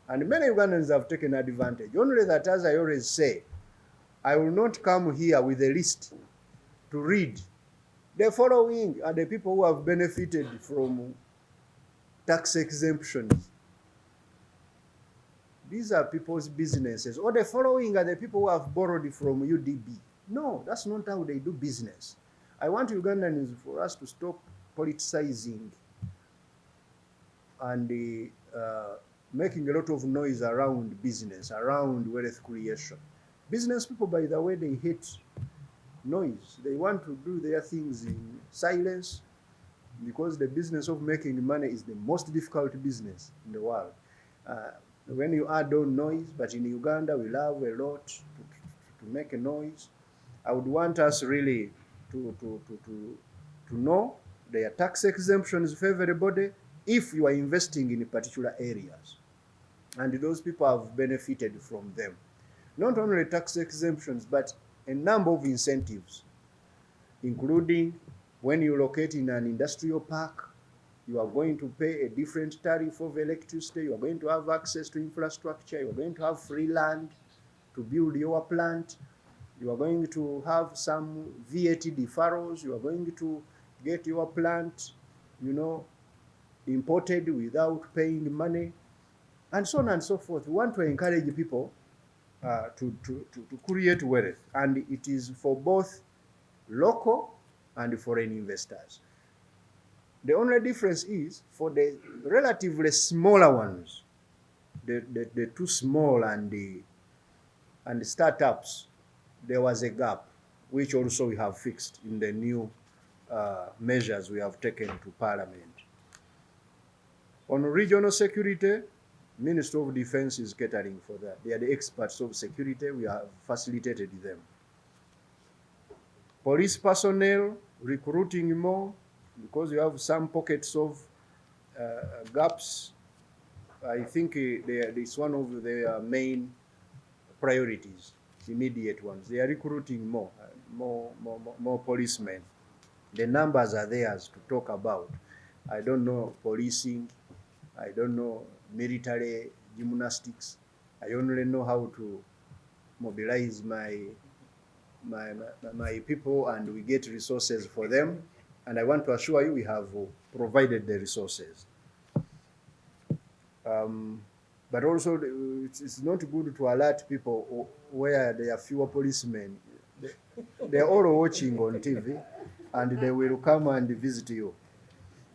and many Ugandans have taken advantage. Only that, as I always say, I will not come here with a list to read. The following are the people who have benefited from tax exemptions. These are people's businesses. Or the following are the people who have borrowed from UDB. No, that's not how they do business. I want Ugandans for us to stop politicizing and making a lot of noise around business, around wealth creation. Business people, by the way, they hate noise. They want to do their things in silence because the business of making money is the most difficult business in the world. When you add on noise, but in Uganda we love a lot to make a noise. I would want us really to know their tax exemptions for everybody if you are investing in particular areas. And those people have benefited from them. Not only tax exemptions, but a number of incentives, including when you locate in an industrial park, you are going to pay a different tariff of electricity, you are going to have access to infrastructure, you are going to have free land to build your plant, you are going to have some VAT deferrals, you are going to get your plant, imported without paying money, and so on and so forth. We want to encourage people to create wealth, and it is for both local and foreign investors. The only difference is for the relatively smaller ones, the too small and the startups, there was a gap, which also we have fixed in the new measures we have taken to Parliament. On regional security, Minister of Defense is catering for that. They are the experts of security. We have facilitated them. Police personnel, recruiting more, because you have some pockets of gaps. I think it's one of their main priorities, immediate ones. They are recruiting more policemen. The numbers are theirs to talk about. I don't know policing. I don't know military gymnastics. I only know how to mobilize my people, and we get resources for them. And I want to assure you we have provided the resources. But also, it's not good to alert people where there are fewer policemen. They're all watching on TV, and they will come and visit you.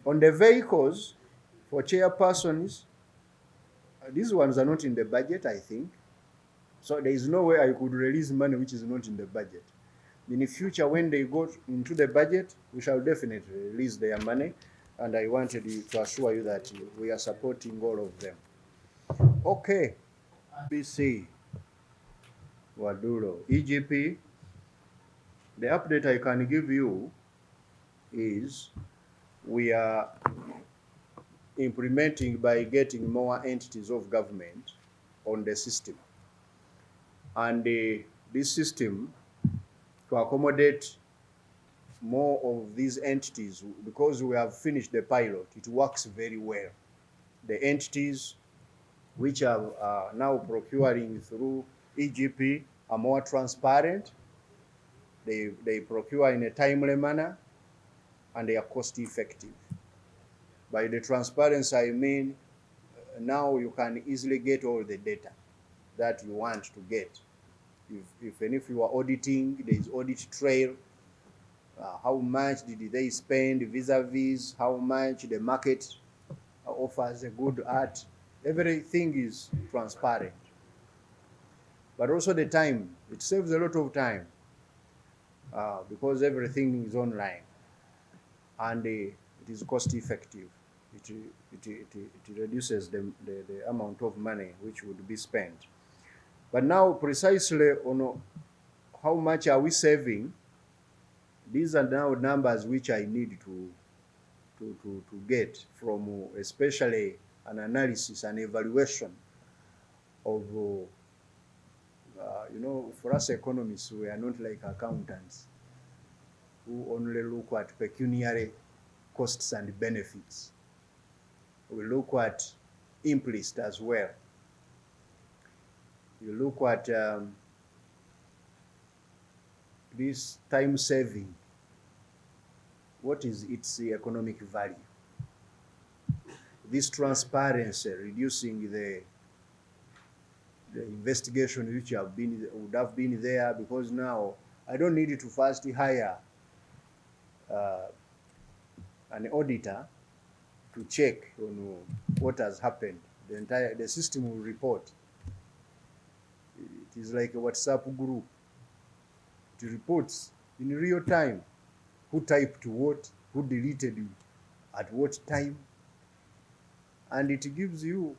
On the vehicles, for chairpersons, these ones are not in the budget, I think. So there is no way I could release money which is not in the budget. In the future, when they go into the budget, we shall definitely release their money. And I wanted to assure you that we are supporting all of them. Okay. BC, Waduro, EGP, the update I can give you is we are implementing by getting more entities of government on the system. And this system, to accommodate more of these entities, because we have finished the pilot, it works very well. The entities which are now procuring through EGP are more transparent. They procure in a timely manner, and they are cost effective. By the transparency, I mean now you can easily get all the data that you want to get. If you are auditing, there is audit trail. How much did they spend vis-a-vis how much the market offers a good at. Everything is transparent. But also the time, it saves a lot of time because everything is online, and it is cost effective. It reduces the amount of money which would be spent. But now precisely on how much are we saving, these are now numbers which I need to get from especially an analysis and evaluation of, for us economists, we are not like accountants who only look at pecuniary costs and benefits. We look at implicit as well. You look at this time saving. What is its economic value? This transparency, reducing the investigation which would have been there, because now I don't need to first hire an auditor to check on what has happened. The system will report. It is like a WhatsApp group. It reports in real time who typed what, who deleted at what time, and it gives you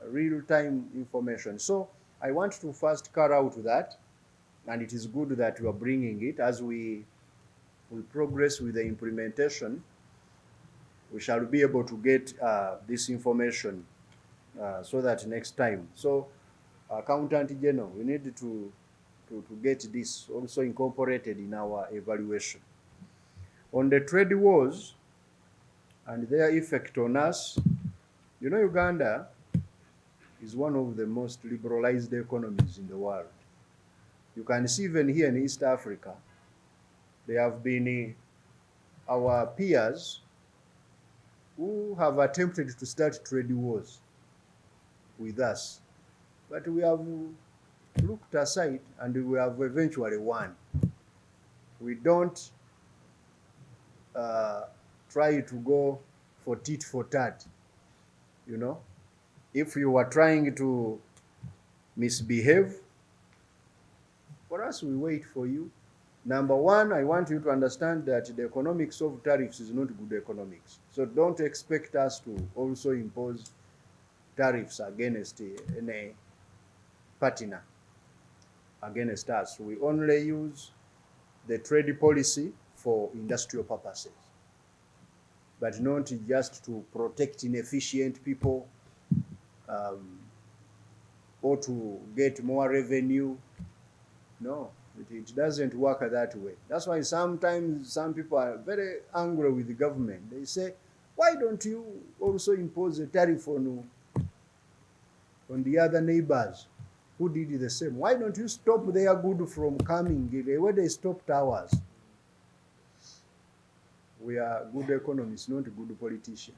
real-time information. So I want to first carry out that, and it is good that we are bringing it. As we progress with the implementation, we shall be able to get this information so that next time. So Accountant General, we need to get this also incorporated in our evaluation. On the trade wars and their effect on us, Uganda is one of the most liberalized economies in the world. You can see even here in East Africa, there have been our peers who have attempted to start trade wars with us, but we have looked aside and we have eventually won. We don't try to go for tit for tat. If you are trying to misbehave, for us, we wait for you. Number one, I want you to understand that the economics of tariffs is not good economics. So don't expect us to also impose tariffs against any partner against us. We only use the trade policy for industrial purposes, but not just to protect inefficient people or to get more revenue. No, it doesn't work that way. That's why sometimes some people are very angry with the government. They say, why don't you also impose a tariff on the other neighbors who did the same? Why don't you stop their good from coming the way they stopped ours? We are good economists, not good politicians.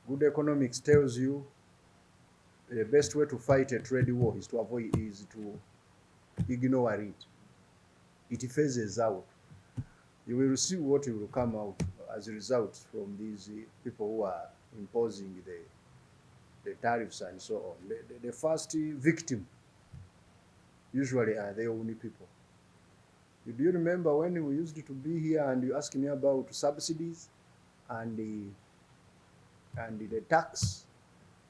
Good economics tells you the best way to fight a trade war is to ignore it. It phases out. You will see what will come out as a result from these people who are imposing the tariffs and so on. The first victim usually are the only people. Do you remember when we used to be here and you asked me about subsidies and the tax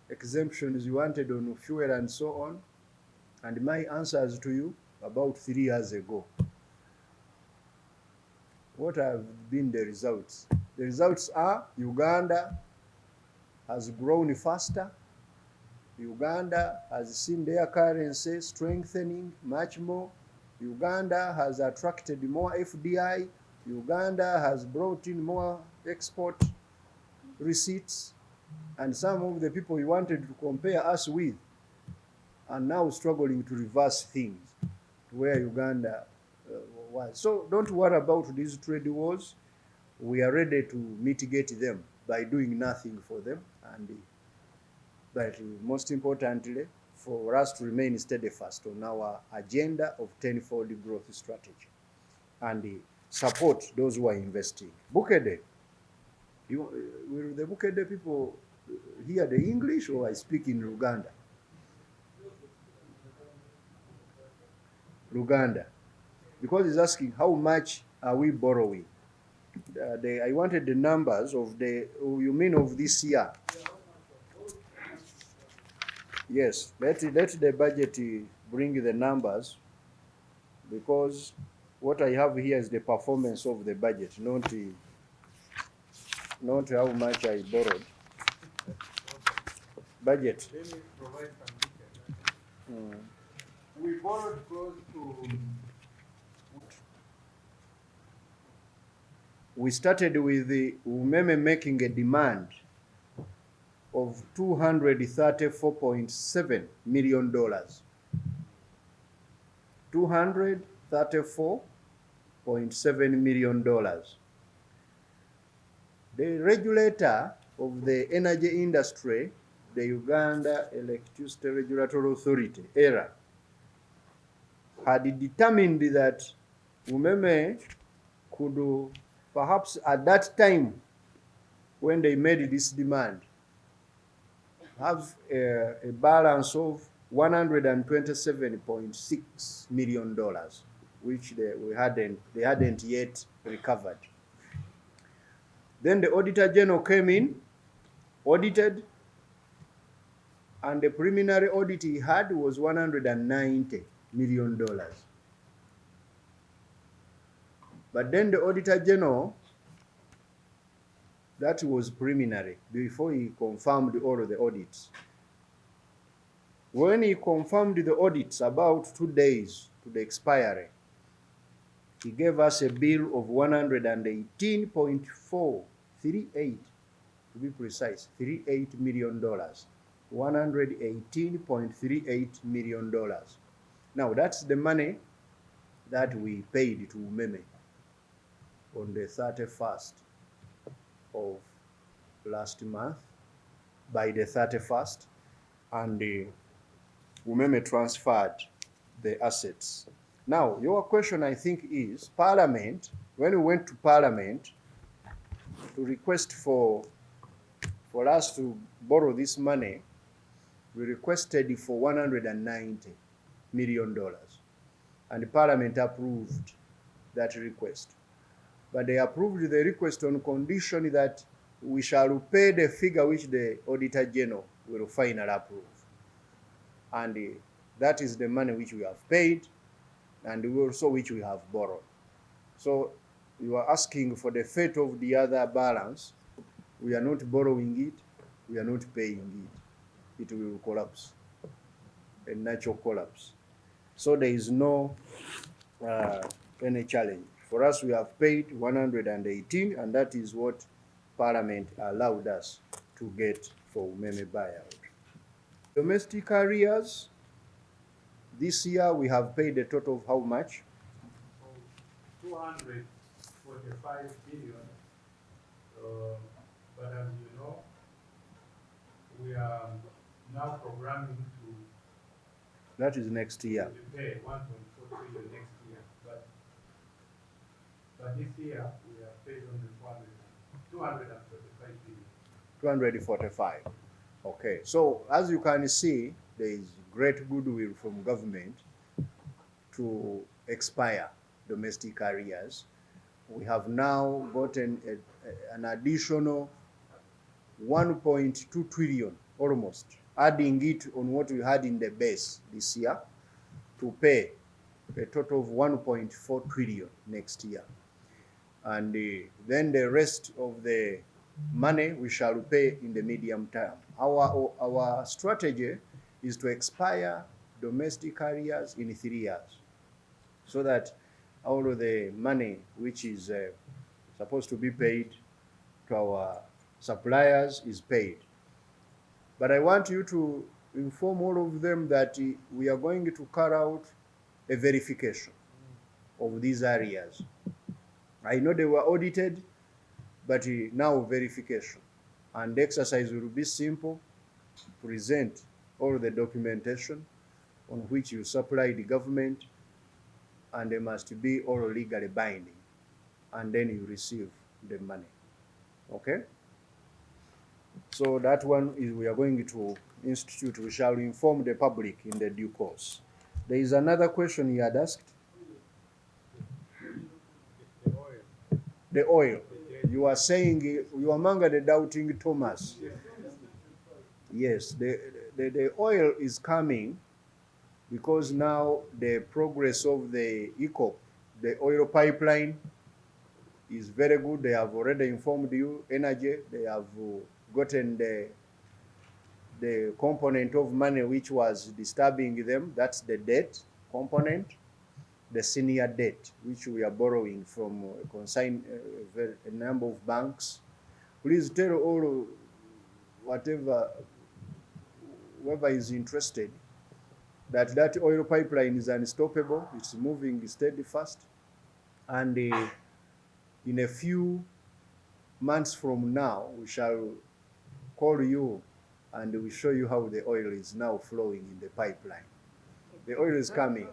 exemptions you wanted on fuel and so on? And my answers to you about 3 years ago. What have been the results? The results are Uganda has grown faster. Uganda has seen their currency strengthening much more. Uganda has attracted more FDI. Uganda has brought in more export receipts. And some of the people you wanted to compare us with are now struggling to reverse things to where Uganda was. So don't worry about these trade wars. We are ready to mitigate them by doing nothing for them, but most importantly, for us to remain steadfast on our agenda of tenfold growth strategy and support those who are investing. Bukede, will the Bukede people hear the English, or I speak in Luganda? Luganda. Because he's asking how much are we borrowing. I wanted the numbers of you mean of this year? Yes, let the budget bring the numbers, because what I have here is the performance of the budget, not how much I borrowed. Budget. Let me provide some details. We borrowed close to. We started with the umeme making a demand of $234.7 million. $234.7 million. The regulator of the energy industry, the Uganda Electricity Regulatory Authority, ERA, had determined that umeme could perhaps at that time when they made this demand have a balance of $127.6 million, which they hadn't yet recovered. Then the Auditor General came in, audited, and the preliminary audit he had was $190 million. But then the Auditor General, that was preliminary, before he confirmed all of the audits. When he confirmed the audits about 2 days to the expiry, he gave us a bill of $118.438, to be precise, $38 million. $118.38 million. Now that's the money that we paid to umeme on the 31st of last month, by the 31st, and the umeme transferred the assets. Now, your question, I think, is Parliament, when we went to Parliament to request for us to borrow this money, we requested for $190 million, and the Parliament approved that request. But they approved the request on condition that we shall pay the figure which the Auditor General will finally approve. And that is the money which we have paid, and also which we have borrowed. So you are asking for the fate of the other balance. We are not borrowing it, we are not paying it. It will collapse, a natural collapse. So there is no any challenge. For us, we have paid 118, and that is what Parliament allowed us to get for umeme buyout. Domestic arrears, this year we have paid a total of how much? 245 billion. But as you know, we are now programming to. That is next year. To pay 1.4 trillion next year. But this year we have paid only 245 billion. 245. Okay. So as you can see, there is great goodwill from government to expire domestic arrears. We have now gotten an additional 1.2 trillion, almost, adding it on what we had in the base this year, to pay a total of 1.4 trillion next year. And then the rest of the money we shall pay in the medium term. Our strategy is to expire domestic arrears in 3 years, so that all of the money which is supposed to be paid to our suppliers is paid. But I want you to inform all of them that we are going to carry out a verification of these areas. I know they were audited, but now verification. And the exercise will be simple. Present all the documentation on which you supply the government, and they must be all legally binding. And then you receive the money. Okay? So that one is we are going to institute. We shall inform the public in the due course. There is another question you had asked. The oil. The oil. You are saying you are among the doubting Thomas. Yes, the oil is coming, because now the progress of the ECOP, the oil pipeline, is very good. They have already informed you, energy, they have gotten the component of money which was disturbing them. That's the debt component, the senior debt, which we are borrowing from a number of banks. Please tell all whoever is interested that oil pipeline is unstoppable. It's moving steady fast, and in a few months from now, we shall call you and we show you how the oil is now flowing in the pipeline. The oil is coming.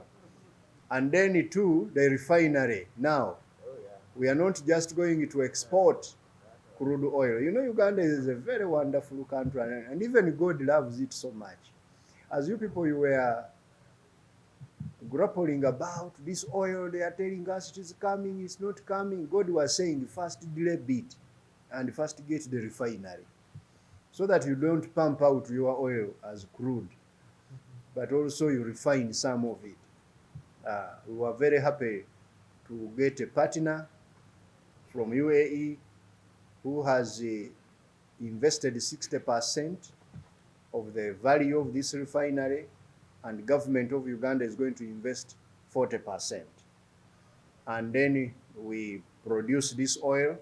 And then too, the refinery. Now, we are not just going to export crude oil. You know, Uganda is a very wonderful country, and even God loves it so much. As you people, you were grappling about this oil, they are telling us it is coming, it's not coming. God was saying, first delay it and first get the refinery, so that you don't pump out your oil as crude, but also you refine some of it. We were very happy to get a partner from UAE who has invested 60% of the value of this refinery, and government of Uganda is going to invest 40%. And then we produce this oil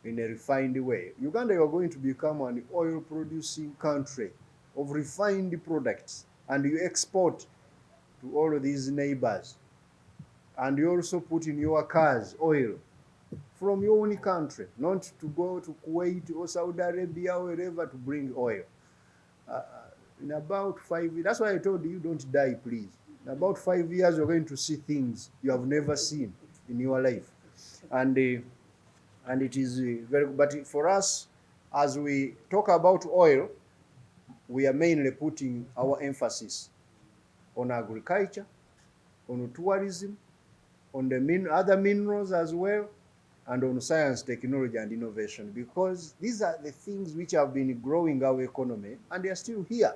in a refined way. Uganda, you are going to become an oil producing country of refined products, and you export to all of these neighbors. And you also put in your cars oil from your own country, not to go to Kuwait or Saudi Arabia or wherever to bring oil. Uh, in about 5 years, that's why I told you, don't die, please. In about 5 years, you're going to see things you have never seen in your life. And it is very, but for us, as we talk about oil, we are mainly putting our emphasis on agriculture, on tourism, on the other minerals as well, and on science, technology, and innovation, because these are the things which have been growing our economy, and they are still here.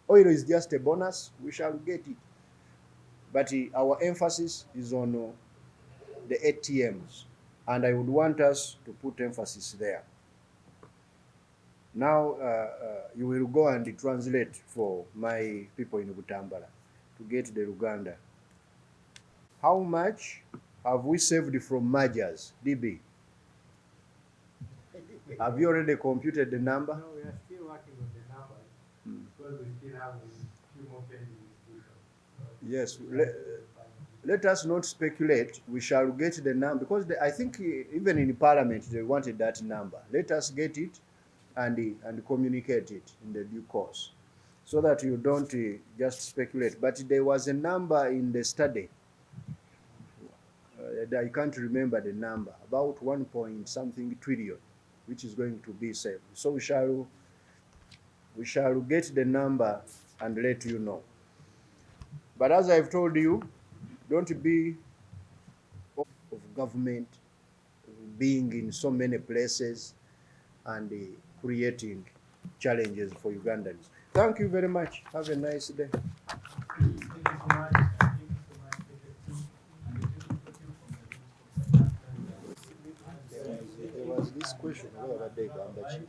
Oil is just a bonus, we shall get it. But our emphasis is on the ATMs, and I would want us to put emphasis there. Now, you will go and translate for my people in Butambala to get the Uganda. How much have we saved from mergers, DB? Have you already computed the number? No, we are still working on the numbers because we still have a few more pending discussions. Yes. Let us not speculate. We shall get the number, because I think even in Parliament they wanted that number. Let us get it and communicate it in the due course, so that you don't just speculate. But there was a number in the study. I can't remember the number, about 1 point something trillion, which is going to be saved. So we shall get the number and let you know. But as I've told you, don't be of government being in so many places and creating challenges for Ugandans. Thank you very much. Have a nice day. Thank you so much. Thank you so much. There was this question, where were they, Gambachi?